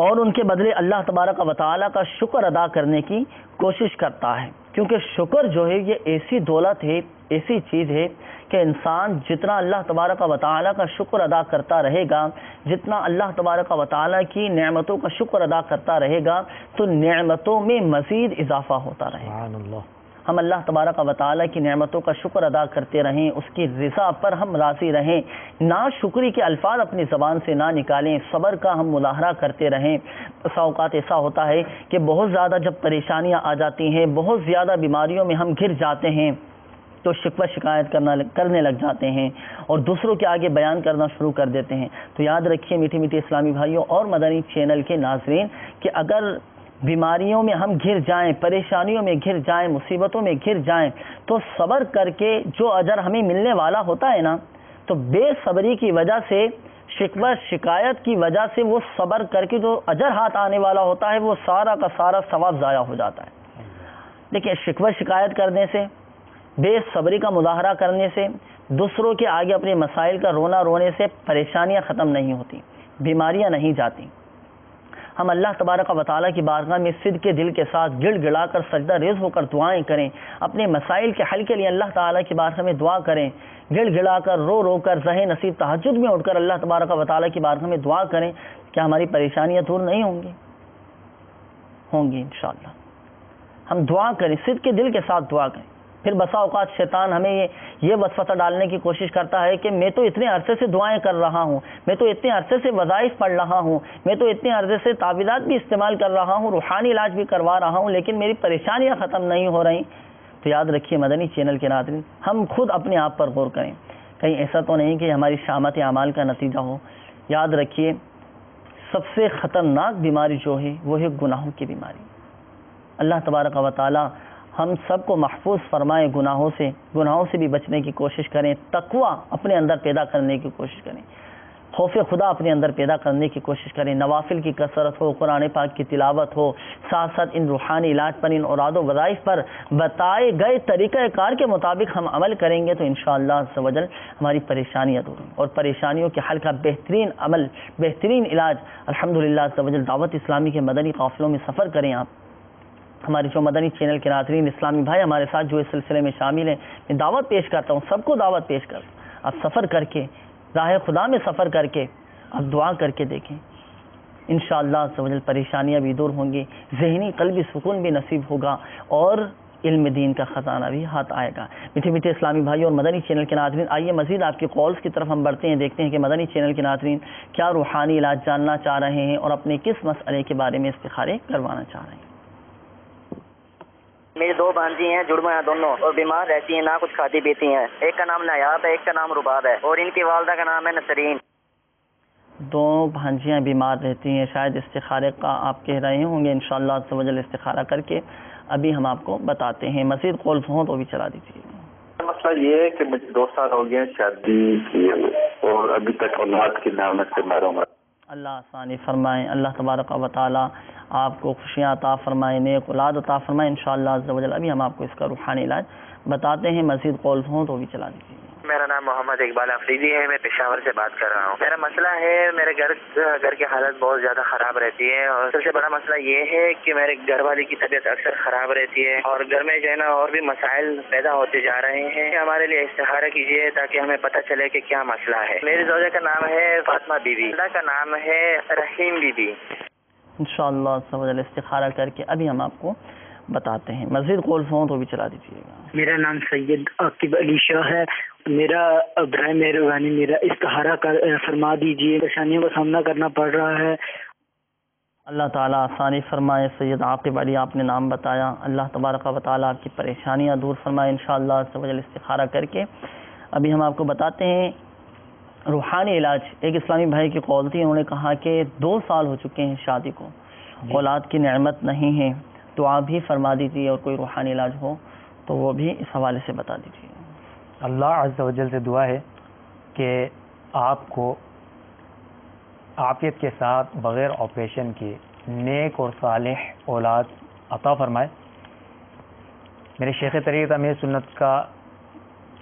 اور ان کے بدلے اللہ تبارک و تعالیٰ کا شکر ادا کرنے کی کوشش کرتا ہے. کیونکہ شکر جو ہے یہ ایسی دولت ہے, ایسی چیز ہے کہ انسان جتنا اللہ تبارک و تعالیٰ کا شکر ادا کرتا رہے گا, جتنا اللہ تبارک و تعالیٰ کی نعمتوں کا شکر ادا کرتا رہے گا تو نعمتوں میں مزید اضافہ ہوتا رہے گا. ہم اللہ تبارک و تعالیٰ کی نعمتوں کا شکر ادا کرتے رہیں, اس کی رضا پر ہم راضی رہیں, ناشکری کے الفاظ اپنی زبان سے نہ نکالیں, صبر کا ہم مظاہرہ کرتے رہیں. بسا اوقات ایسا ہوتا ہے کہ بہت زیادہ جب پریشانیاں آ جاتی ہیں, بہت زیادہ بیماریوں میں ہم گر جاتے ہیں, تو شکوہ شکایت کرنے لگ جاتے ہیں اور دوسروں کے آگے بیان کرنا شروع کر دیتے ہیں. تو یاد رکھیے میٹھی میٹھی اسلامی بھائیوں اور مدنی چینل کے ناظرین کہ اگر بیماریوں میں ہم گر جائیں، پریشانیوں میں گر جائیں، مصیبتوں میں گر جائیں تو صبر کر کے جو اجر ہمیں ملنے والا ہوتا ہے نا، تو بے صبری کی وجہ سے، شکوہ شکایت کی وجہ سے وہ صبر کر کے جو اجر ہاتھ آنے والا ہوتا ہے وہ سارا کا سارا ثواب ضائع ہو جاتا ہے. دیکھیں شکوہ شکایت کرنے سے، بے صبری کا مظاہرہ کرنے سے، دوسروں کے آگے اپنے مسائل کا رونے سے پریشانیاں ختم نہیں ہوتی، بیماریاں نہیں جاتی. ہم اللہ تبارک و تعالیٰ کی بارگاہ میں صدق کے دل کے ساتھ گڑ گڑا کر سجدہ ریز ہو کر دعائیں کریں، اپنے مسائل کے حل کے لیے اللہ تعالیٰ کی بارگاہ میں دعا کریں، گڑ گڑا کر رو کر زہ نصیب تہجد میں اٹھ کر اللہ تبارک و تعالیٰ کی بارگاہ میں دعا کریں. کیا ہماری پریشانیاں دور نہیں ہوں گی انشاءاللہ. ہم دعا کریں، صدق کے دل کے ساتھ دعا کریں. پھر بسا اوقات شیطان ہمیں یہ وسوسہ ڈالنے کی کوشش کرتا ہے کہ میں تو اتنے عرصے سے دعائیں کر رہا ہوں، میں تو اتنے عرصے سے وظائف پڑھ رہا ہوں، میں تو اتنے عرصے سے تعویذات بھی استعمال کر رہا ہوں، روحانی علاج بھی کروا رہا ہوں، لیکن میری پریشانیاں ختم نہیں ہو رہی. تو یاد رکھیے مدنی چینل کے ناظرین، ہم خود اپنے آپ پر غور کریں. کہیں ایسا تو نہیں کہ ہماری شامت اعمال کا نتیجہ ہو. یاد رکھیے سب سے خطرناک بیماری جو ہے وہ ہے گناہوں کی بیماری. اللہ تبارک و تعالی ہم سب کو محفوظ فرمائے گناہوں سے بھی بچنے کی کوشش کریں، تقوی اپنے اندر پیدا کرنے کی کوشش کریں، خوف خدا اپنے اندر پیدا کرنے کی کوشش کریں، نوافل کی کثرت ہو، قرآن پاک کی تلاوت ہو، ساتھ ساتھ ان روحانی علاج پر، ان اوراد و وظائف پر بتائے گئے طریقہ کار کے مطابق ہم عمل کریں گے تو انشاءاللہ عز و جل ہماری پریشانیاں دور ہوں. اور پریشانیوں کے حل کا بہترین عمل، بہترین علاج الحمدللہ عز و جل دعوت اسلامی کے مدنی قافلوں میں سفر کریں. آپ ہمارے جو مدنی چینل کے ناظرین اسلامی بھائی ہمارے ساتھ جو اس سلسلے میں شامل ہیں، میں دعوت پیش کرتا ہوں، سب کو دعوت پیش کرتا ہوں. آپ سفر کر کے، راہ خدا میں سفر کر کے آپ دعا کر کے دیکھیں، انشاءاللہ عز و جل پریشانیاں بھی دور ہوں گی، ذہنی قلبی سکون بھی نصیب ہوگا اور علم دین کا خزانہ بھی ہاتھ آئے گا. میٹھے میٹھے اسلامی بھائی اور مدنی چینل کے ناظرین، آئیے مزید آپ کی کالز کی طرف ہم بڑھتے ہیں، دیکھتے ہیں کہ مدنی چینل کے ناظرین کیا روحانی علاج جاننا چاہ رہے ہیں اور اپنے کس مسئلے کے بارے میں استخارے کروانا چاہ رہے ہیں. میری دو بھانجی ہیں، جڑواں ہیں دونوں، اور بیمار رہتی ہیں، نہ کچھ کھاتی پیتی ہیں. ایک کا نام نایاب ہے، ایک کا نام رباب ہے، اور ان کی والدہ کا نام ہے نسرین. دو بھانجیاں بیمار رہتی ہیں، شاید استخارے کا آپ کہہ رہے ہوں گے. انشاءاللہ عز و جل استخارہ کر کے ابھی ہم آپ کو بتاتے ہیں. مزید کالز ہوں تو بھی چلا دیجیے. مسئلہ یہ ہے کہ مجھے 2 سال ہو گئے شادی کی اور ابھی تک اولاد کی نعمت سے محروم. اللہ آسانی فرمائے، اللہ تبارک و تعالی آپ کو خوشیاں عطا فرمائے، نیک اولاد عطا فرمائے انشاءاللہ عز و جل. ابھی ہم آپ کو اس کا روحانی علاج بتاتے ہیں. مزید کالز ہوں تو بھی چلا دیجیے. میرا نام محمد اقبال افریدی ہے، میں پشاور سے بات کر رہا ہوں. میرا مسئلہ ہے میرے گھر کی حالت بہت زیادہ خراب رہتی ہے، اور سب سے بڑا مسئلہ یہ ہے کہ میرے گھر والی کی طبیعت اکثر خراب رہتی ہے، اور گھر میں جو ہے نا اور بھی مسائل پیدا ہوتے جا رہے ہیں. ہمارے لیے استخارہ کیجیے تاکہ ہمیں پتہ چلے کہ کیا مسئلہ ہے. میری زوجہ کا نام ہے فاطمہ بی بی، اللہ کا نام ہے رحیم بی بی. انشاءاللہ عز و جل استخارہ کر کے ابھی ہم آپ کو بتاتے ہیں. مزید کالز ہوں تو بھی چلا دیجیے گا. میرا نام سید عاقب علی شاہ ہے. میرا برائے مہربانی میرا استخارہ فرما دیجیے، پریشانیوں کا سامنا کرنا پڑ رہا ہے. اللہ تعالیٰ آسانی فرمائے. سید عاقب علی آپ نے نام بتایا، اللہ تبارک و تعالیٰ آپ کی پریشانیاں دور فرمائے انشاءاللہ عز و جل استخارہ کر کے ابھی ہم آپ کو بتاتے ہیں روحانی علاج. ایک اسلامی بھائی کی کال تھی، انہوں نے کہا کہ 2 سال ہو چکے ہیں شادی کو، اولاد کی نعمت نہیں ہے، تو آپ بھی فرما دیجیے اور کوئی روحانی علاج ہو تو وہ بھی اس حوالے سے بتا دیجیے. اللہ عز و جل سے دعا ہے کہ آپ کو عافیت کے ساتھ بغیر آپریشن کے نیک اور صالح اولاد عطا فرمائے. میرے شیخ طریقت امیر سنت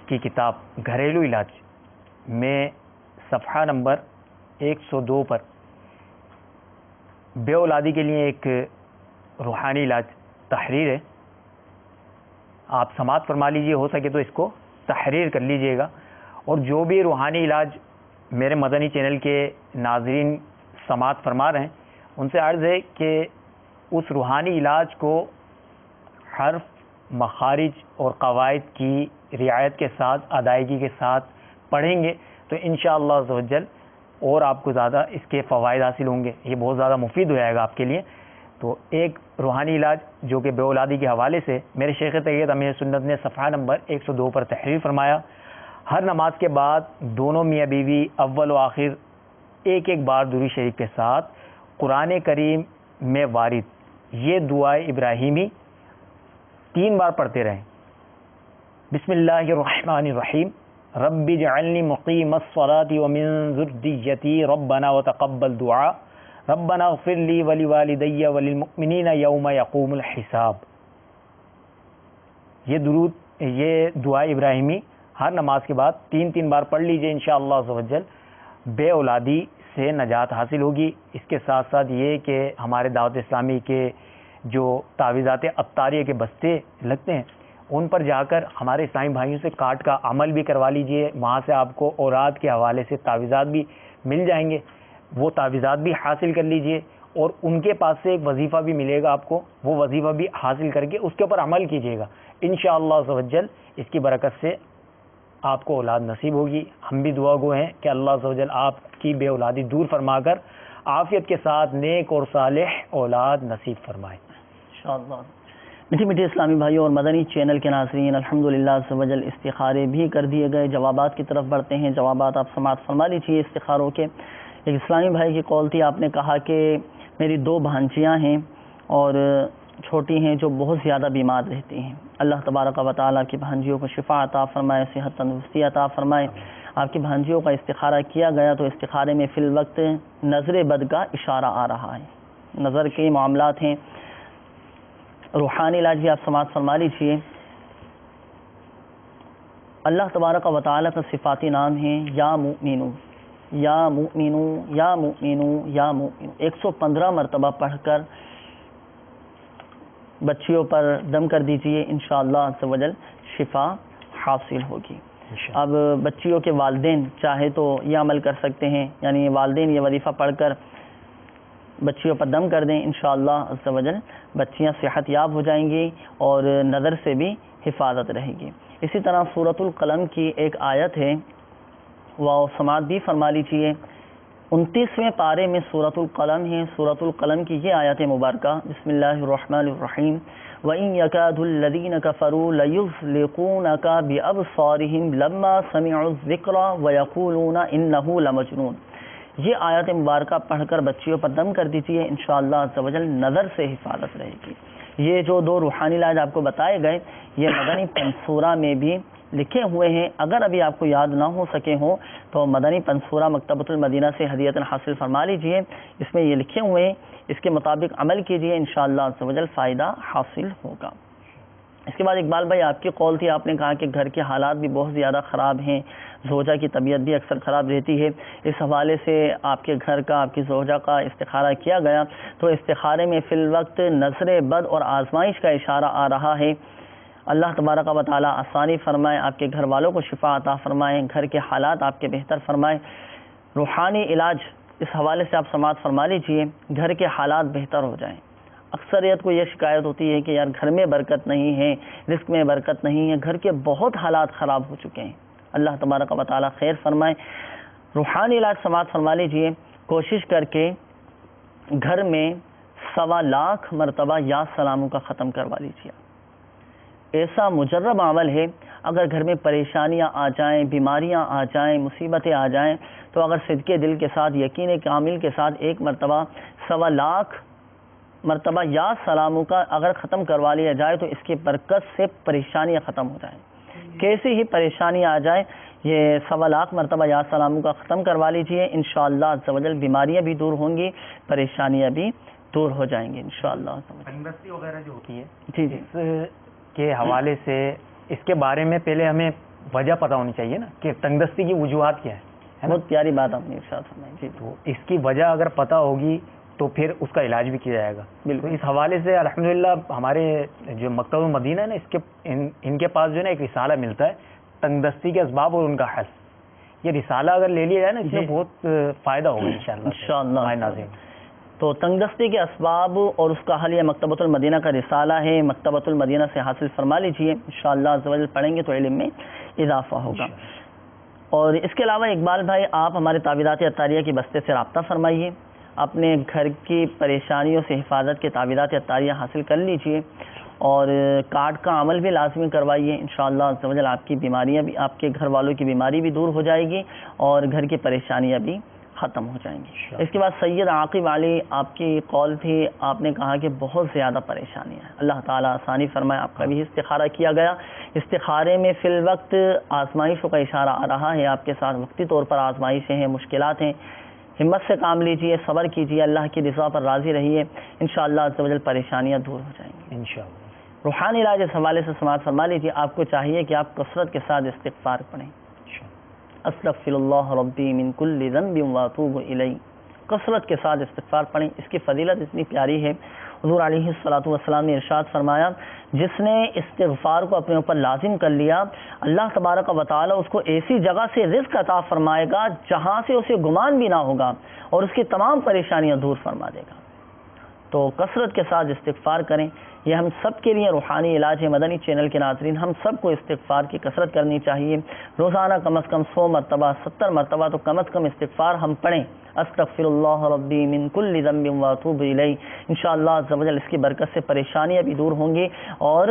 کی کتاب گھریلو علاج میں صفحہ نمبر 102 پر بے اولادی کے لیے ایک روحانی علاج تحریر ہے. آپ سماعت فرما لیجئے، ہو سکے تو اس کو تحریر کر لیجئے گا. اور جو بھی روحانی علاج میرے مدنی چینل کے ناظرین سماعت فرما رہے ہیں ان سے عرض ہے کہ اس روحانی علاج کو حرف، مخارج اور قواعد کی رعایت کے ساتھ، ادائیگی کے ساتھ پڑھیں گے تو انشاءاللہ عز و جل اور آپ کو زیادہ اس کے فوائد حاصل ہوں گے. یہ بہت زیادہ مفید ہو جائے گا آپ کے لیے. تو ایک روحانی علاج جو کہ بے اولادی کے حوالے سے میرے شیخ طریقت امیر سنت نے صفحہ نمبر 102 پر تحریر فرمایا، ہر نماز کے بعد دونوں میاں بیوی اول و آخر ایک ایک بار درود شریف کے ساتھ قرآن کریم میں وارد یہ دعائے ابراہیمی 3 بار پڑھتے رہیں۔ بسم اللہ الرحمن الرحیم، رب اجعلنی مقیم الصلاۃ ومن ذریتی ربنا وتقبل دعاء ربنا اغفر لی ولوالدی وللمؤمنین یوم یقوم الحساب۔ یہ دعائے ابراہیمی ہر نماز کے بعد 3 بار پڑھ لیجئے، انشاءاللہ عز و جل بے اولادی سے نجات حاصل ہوگی۔ اس کے ساتھ ساتھ یہ کہ ہمارے دعوت اسلامی کے جو تعویذات عطاریہ کے بستے لگتے ہیں ان پر جا کر ہمارے اسلامی بھائیوں سے کارڈ کا عمل بھی کروا لیجئے، وہاں سے آپ کو اوراد کے حوالے سے تعویذات بھی مل جائیں گے، وہ تعویذات بھی حاصل کر لیجئے، اور ان کے پاس سے ایک وظیفہ بھی ملے گا آپ کو، وہ وظیفہ بھی حاصل کر کے اس کے اوپر عمل کیجئے گا، انشاءاللہ عز و جل اس کی برکت سے آپ کو اولاد نصیب ہوگی۔ ہم بھی دعا گو ہیں کہ اللہ عز و جل آپ کی بے اولادی دور فرما کر عافیت کے ساتھ نیک اور صالح اولاد نصیب فرمائے انشاءاللہ۔ میٹھی میٹھی اسلامی بھائیوں اور مدنی چینل کے ناظرین، الحمدللہ عز و جل استخارے بھی کر دیے گئے، جوابات کی طرف بڑھتے ہیں۔ جوابات آپ سماعت فرما لیجیے استخاروں کے۔ ایک اسلامی بھائی کی کال تھی، آپ نے کہا کہ میری 2 بھانجیاں ہیں اور چھوٹی ہیں جو بہت زیادہ بیمار رہتی ہیں، اللہ تبارک و تعالیٰ کی بھانجیوں کو شفا عطا فرمائے، صحت تندرستی عطا فرمائے۔ آپ کی بھانجیوں کا استخارہ کیا گیا تو استخارے میں فی الوقت نظر بد کا اشارہ آ رہا ہے، نظر کے معاملات ہیں۔ روحانی علاج بھی آپ سماعت فرما لیجیے۔ اللہ تبارک و تعالیٰ کا صفاتی نام ہے یا مؤمنو، یا مؤمنو، یا مؤمنو، یا مؤمنو، 115 مرتبہ پڑھ کر بچیوں پر دم کر دیجئے، انشاءاللہ عز و جل شفا حاصل ہوگی۔ اب بچیوں کے والدین چاہے تو یہ عمل کر سکتے ہیں، یعنی والدین یہ وظیفہ پڑھ کر بچیوں پر دم کر دیں، انشاءاللہ عز و جل بچیاں صحت یاب ہو جائیں گی اور نظر سے بھی حفاظت رہے گی۔ اسی طرح سورۃ القلم کی ایک آیت ہے، وہ سماعت بھی فرما لیجیے۔ 29ویں پارے میں سورۃ القلم ہے، سورۃ القلم کی یہ آیت مبارکہ، بسم اللہ الرحمن الرحیم، وَإِن يَكَادُ الَّذِينَ كَفَرُوا لَيُزْلِقُونَكَ بِأَبْصَارِهِمْ لَمَّا سَمِعُوا الذِّكْرَ وَيَقُولُونَ إِنَّهُ لَمَجْنُونٌ۔ یہ آیت مبارکہ پڑھ کر بچیوں پر دم کر دیجیے، انشاءاللہ عز و جل نظر سے حفاظت رہے گی۔ یہ جو 2 روحانی علاج آپ کو بتائے گئے یہ مدنی پنصورہ میں بھی لکھے ہوئے ہیں، اگر ابھی آپ کو یاد نہ ہو سکے ہوں تو مدنی پنصورہ مکتبۃ المدینہ سے ہدیۃ حاصل فرما لیجئے، اس میں یہ لکھے ہوئے ہیں، اس کے مطابق عمل کیجئے، انشاءاللہ عز و جل فائدہ حاصل ہوگا۔ اس کے بعد اقبال بھائی آپ کی کال تھی، آپ نے کہا کہ گھر کے حالات بھی بہت زیادہ خراب ہیں، زوجہ کی طبیعت بھی اکثر خراب رہتی ہے، اس حوالے سے آپ کے گھر کا، آپ کی زوجہ کا استخارہ کیا گیا تو استخارے میں فی الوقت نظر بد اور آزمائش کا اشارہ آ رہا ہے۔ اللہ تبارک و تعالیٰ آسانی فرمائے، آپ کے گھر والوں کو شفا عطا فرمائے، گھر کے حالات آپ کے بہتر فرمائے۔ روحانی علاج اس حوالے سے آپ سماعت فرما لیجئے، گھر کے حالات بہتر ہو جائیں۔ اکثریت کو یہ شکایت ہوتی ہے کہ یار گھر میں برکت نہیں ہے، رزق میں برکت نہیں ہے، گھر کے بہت حالات خراب ہو چکے ہیں، اللہ تبارک و تعالیٰ خیر فرمائے۔ روحانی علاج سماعت فرما لیجئے، کوشش کر کے گھر میں 1.25 لاکھ مرتبہ یا سلاموں کا ختم کروا لیجئے۔ ایسا مجرب عمل ہے، اگر گھر میں پریشانیاں آ جائیں، بیماریاں آ جائیں، مصیبتیں آ جائیں تو اگر صدقے دل کے ساتھ، یقین کامل کے ساتھ 1 مرتبہ 1.25 لاکھ مرتبہ یا سلاموں کا اگر ختم کروا لیا جائے تو اس کی برکت سے پریشانیاں ختم ہو جائیں۔ کیسی ہی پریشانی آ جائے یہ 1.25 لاکھ مرتبہ یا سلاموں کا ختم کروا لیجئے، انشاءاللہ عز و جل بیماریاں بھی دور ہوں گی، پریشانیاں بھی دور ہو جائیں گی انشاءاللہ۔ تندرستی وغیرہ جو ہوتی ہے جی جی کے حوالے سے اس کے بارے میں پہلے ہمیں وجہ پتہ ہونی چاہیے نا کہ تندرستی کی وجوہات کیا ہے۔ بہت پیاری بات آپ نے ارشاد فرمائی جی۔ تو اس کی وجہ اگر پتہ ہوگی تو پھر اس کا علاج بھی کیا جائے گا۔ بالکل اس حوالے سے الحمدللہ ہمارے جو مکتبۃ المدینہ ہے نا، اس کے ان کے پاس جو ہے نا ایک رسالہ ملتا ہے تندرستی کے اسباب اور ان کا حل۔ یہ رسالہ اگر لے لیا جائے نا اس میں بہت فائدہ ہوگا انشاءاللہ۔ تو تنگدستی کے اسباب اور اس کا حل یہ مکتبۃ المدینہ کا رسالہ ہے، مکتبۃ المدینہ سے حاصل فرما لیجئے، انشاءاللہ عز و جل پڑھیں گے تو علم میں اضافہ ہوگا۔ اور اس کے علاوہ اقبال بھائی آپ ہمارے تعویذات عطاریہ کے بستے سے رابطہ فرمائیے، اپنے گھر کی پریشانیوں سے حفاظت کے تعویذات اطاریہ حاصل کر لیجئے اور کارڈ کا عمل بھی لازمی کروائیے. انشاءاللہ عز و جل آپ کی بیماریاں بھی، آپ کے گھر والوں کی بیماری بھی دور ہو جائے گی اور گھر کی پریشانیاں بھی ختم ہو جائیں گی. اس کے بعد سید عاقب علی آپ کی کال تھی، آپ نے کہا کہ بہت زیادہ پریشانی ہے، اللہ تعالیٰ آسانی فرمائے. آپ کا بھی استخارہ کیا گیا، استخارے میں فی الوقت آزمائشوں کا اشارہ آ رہا ہے، آپ کے ساتھ وقتی طور پر آزمائشیں ہیں، مشکلات ہیں. ہمت سے کام لیجئے، صبر کیجئے، اللہ کی رضا پر راضی رہیے، انشاءاللہ عز و جل پریشانیاں دور ہو جائیں گی انشاءاللہ. روحانی علاج اس حوالے سے سماعت فرما لیجیے. آپ کو چاہیے کہ آپ کثرت کے ساتھ استغفار پڑھیں. استغفر اللہ ربی من کل ذنب واتوب الیہ، کثرت کے ساتھ استغفار پڑھیں. اس کی فضیلت اتنی پیاری ہے، حضور علیہ الصلوۃ والسلام نے ارشاد فرمایا جس نے استغفار کو اپنے اوپر لازم کر لیا اللہ تبارک و تعالی اس کو ایسی جگہ سے رزق عطا فرمائے گا جہاں سے اسے گمان بھی نہ ہوگا اور اس کی تمام پریشانیاں دور فرما دے گا. تو کثرت کے ساتھ استغفار کریں. یہ ہم سب کے لیے روحانی علاج ہے. مدنی چینل کے ناظرین، ہم سب کو استغفار کی کثرت کرنی چاہیے. روزانہ کم از کم 100 مرتبہ 70 مرتبہ تو کم از کم استغفار ہم پڑھیں. استغفر اللہ ربی من کل ذنب واتوب الیہ. انشاءاللہ عز و جل اس کی برکت سے پریشانیاں بھی دور ہوں گی اور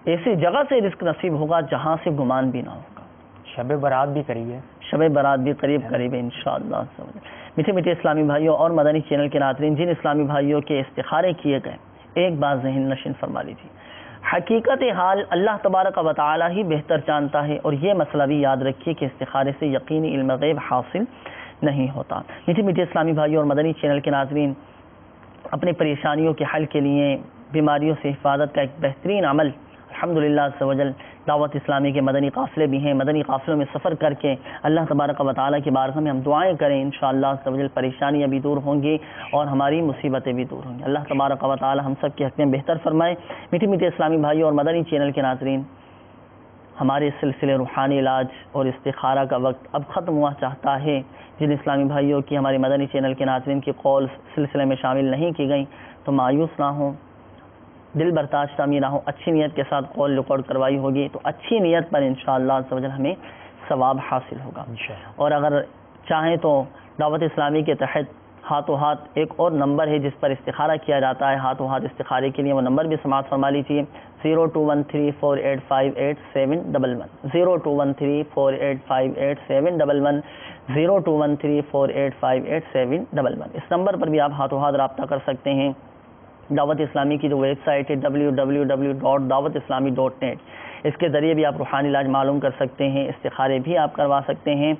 ایسی جگہ سے رزق نصیب ہوگا جہاں سے گمان بھی نہ ہوگا. شب برات بھی قریب ہے، شب برات بھی قریب ہے انشاءاللہ عز و جل. میٹھے میٹھے اسلامی بھائیوں اور مدنی چینل کے ناظرین، جن اسلامی بھائیوں کے استخارے کیے گئے ایک بات ذہن نشین فرما لیجیے، حقیقت حال اللہ تبارک و تعالی ہی بہتر جانتا ہے. اور یہ مسئلہ بھی یاد رکھیے کہ استخارے سے یقینی علم غیب حاصل نہیں ہوتا. میٹھے میٹھے اسلامی بھائیوں اور مدنی چینل کے ناظرین، اپنی پریشانیوں کے حل کے لیے بیماریوں سے حفاظت کا ایک بہترین عمل الحمدللہ عز و جل دعوت اسلامی کے مدنی قافلے بھی ہیں. مدنی قافلوں میں سفر کر کے اللہ تبارک و تعالیٰ کی بارگاہ میں ہم دعائیں کریں، انشاءاللہ عز و جل پریشانیاں بھی دور ہوں گی اور ہماری مصیبتیں بھی دور ہوں گی. اللہ تبارک و تعالیٰ ہم سب کے حق میں بہتر فرمائے. میٹھے میٹھے اسلامی بھائیوں اور مدنی چینل کے ناظرین، ہمارے سلسلے روحانی علاج اور استخارہ کا وقت اب ختم ہوا چاہتا ہے. جن اسلامی بھائیوں کی ہمارے مدنی چینل کے ناظرین کی قول سلسلے میں شامل نہیں کی گئیں تو مایوس نہ ہوں، دل برداشت نہ ہو. اچھی نیت کے ساتھ قول ریکارڈ کروائی ہوگی تو اچھی نیت پر انشاءاللہ عز و جل ہمیں ثواب حاصل ہوگا. اور اگر چاہیں تو دعوت اسلامی کے تحت ہاتھوں ہاتھ ایک اور نمبر ہے جس پر استخارہ کیا جاتا ہے. ہاتھوں ہاتھ استخارے کے لیے وہ نمبر بھی سماعت فرما لیجیے، 0213485811 0213485811 0213485811. اس نمبر پر بھی آپ ہاتھوں ہاتھ رابطہ کر سکتے ہیں. دعوت اسلامی کی جو ویب سائٹ ہے www.dawatislami.net، اس کے ذریعے بھی آپ روحانی علاج معلوم کر سکتے ہیں، استخارے بھی آپ کروا سکتے ہیں.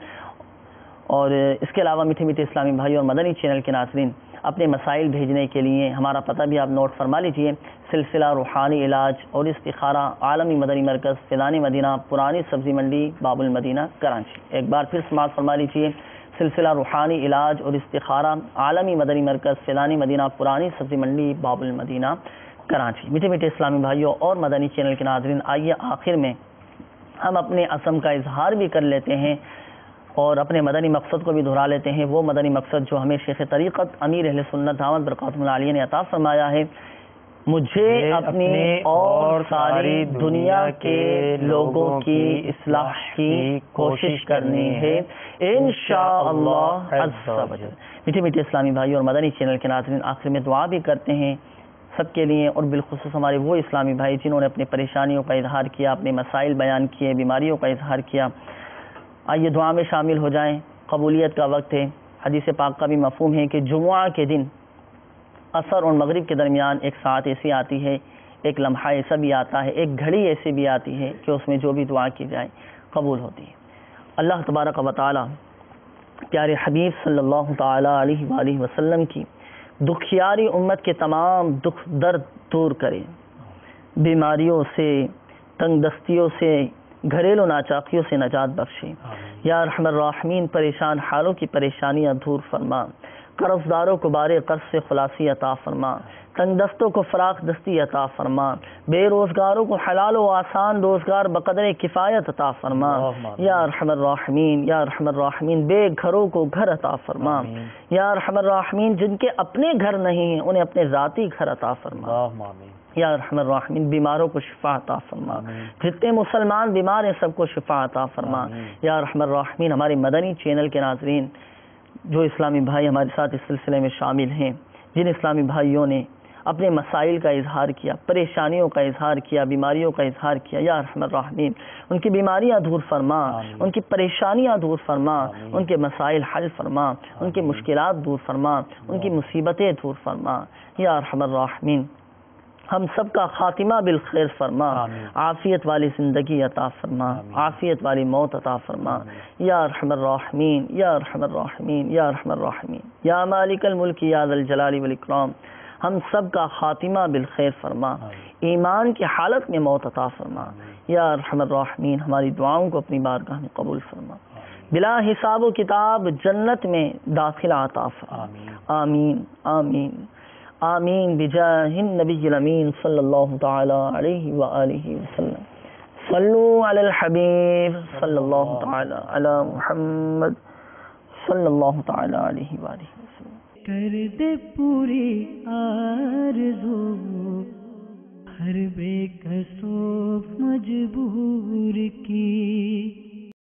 اور اس کے علاوہ میٹھے میٹھے اسلامی بھائی اور مدنی چینل کے ناظرین، اپنے مسائل بھیجنے کے لیے ہمارا پتہ بھی آپ نوٹ فرما لیجئے. سلسلہ روحانی علاج اور استخارہ، عالمی مدنی مرکز، فیضان مدینہ، پرانی سبزی منڈی، باب المدینہ، کراچی. ایک بار پھر سماعت فرما لیجئے، سلسلہ روحانی علاج اور استخارہ، عالمی مدنی مرکز، فیضان مدینہ، پرانی سبزی منڈی، باب المدینہ، کراچی. میٹھے میٹھے اسلامی بھائیوں اور مدنی چینل کے ناظرین، آئیے آخر میں ہم اپنے عزم کا اظہار بھی کر لیتے ہیں اور اپنے مدنی مقصد کو بھی دہرا لیتے ہیں. وہ مدنی مقصد جو ہمیں شیخ طریقت امیر اہل سنت دامت برکاتہم العالیہ نے عطا فرمایا ہے، مجھے اپنی اور ساری دنیا کے لوگوں کی اصلاح کی کوشش کرنی ہے انشاءاللہ عز و جل. میٹھے میٹھے اسلامی بھائی اور مدنی چینل کے ناظرین، آخر میں دعا بھی کرتے ہیں سب کے لیے اور بالخصوص ہمارے وہ اسلامی بھائی جنہوں نے اپنی پریشانیوں کا اظہار کیا، اپنے مسائل بیان کیے، بیماریوں کا اظہار کیا. آئیے دعا میں شامل ہو جائیں. قبولیت کا وقت ہے. حدیث پاک کا بھی مفہوم ہے کہ جمعہ کے دن عصر اور مغرب کے درمیان ایک ساعت ایسی آتی ہے، ایک لمحہ ایسا بھی آتا ہے، ایک گھڑی ایسی بھی آتی ہے کہ اس میں جو بھی دعا کی جائے قبول ہوتی ہے. اللہ تبارک و تعالی پیارے حبیب صلی اللہ تعالی علیہ وآلہ وسلم کی دکھیاری امت کے تمام دکھ درد دور کرے، بیماریوں سے، تنگ دستیوں سے، گھریلو ناچاکیوں سے نجات بخشے. یا ارحم الراحمین پریشان حالوں کی پریشانیاں دور فرما، قرض داروں کو بارے قرض سے خلاصی عطا فرما، تنگ دستوں کو فراخ دستی عطا فرما، بے روزگاروں کو حلال و آسان روزگار بقدر کفایت عطا فرما. یا ارحم الراحمین، یا ارحم الراحمین بے گھروں کو گھر عطا فرما. یا ارحم الراحمین جن کے اپنے گھر نہیں ہیں انہیں اپنے ذاتی گھر عطا فرما. یا ارحم الراحمین بیماروں کو شفا عطا فرما، جتنے مسلمان بیمار ہیں سب کو شفا عطا فرما. یا ارحم الراحمین ہمارے مدنی چینل کے ناظرین جو اسلامی بھائی ہمارے ساتھ اس سلسلے میں شامل ہیں، جن اسلامی بھائیوں نے اپنے مسائل کا اظہار کیا، پریشانیوں کا اظہار کیا، بیماریوں کا اظہار کیا، یا ارحم الراحمین ان کی بیماریاں دور فرما، ان کی پریشانیاں دور فرما، ان کے مسائل حل فرما، ان کی مشکلات دور فرما، ان کی مصیبتیں دور فرما، یا ارحم الراحمین ہم سب کا خاتمہ بالخیر فرما، عافیت والی زندگی عطا فرما، عافیت والی موت عطا فرما، یا ارحم الراحمین یا ارحم الراحمین یا ارحم الراحمین، یا مالک الملک یا ذا الجلال والاکرام ہم سب کا خاتمہ بالخیر فرما، ایمان کی حالت میں موت عطا فرما، یا ارحم الراحمین ہماری دعاؤں کو اپنی بارگاہ میں قبول فرما، بلا حساب و کتاب جنت میں داخلہ عطا فرما، آمین آمین آمین بجاہ النبی الامین صلی اللہ تعالی علیہ وآلہ وسلم، صلو علی الحبیب صلی اللہ تعالی علی محمد صلی اللہ تعالی علیہ وآلہ وسلم۔ کر دے پوری آرزو ہر بے کسو مجبور کی،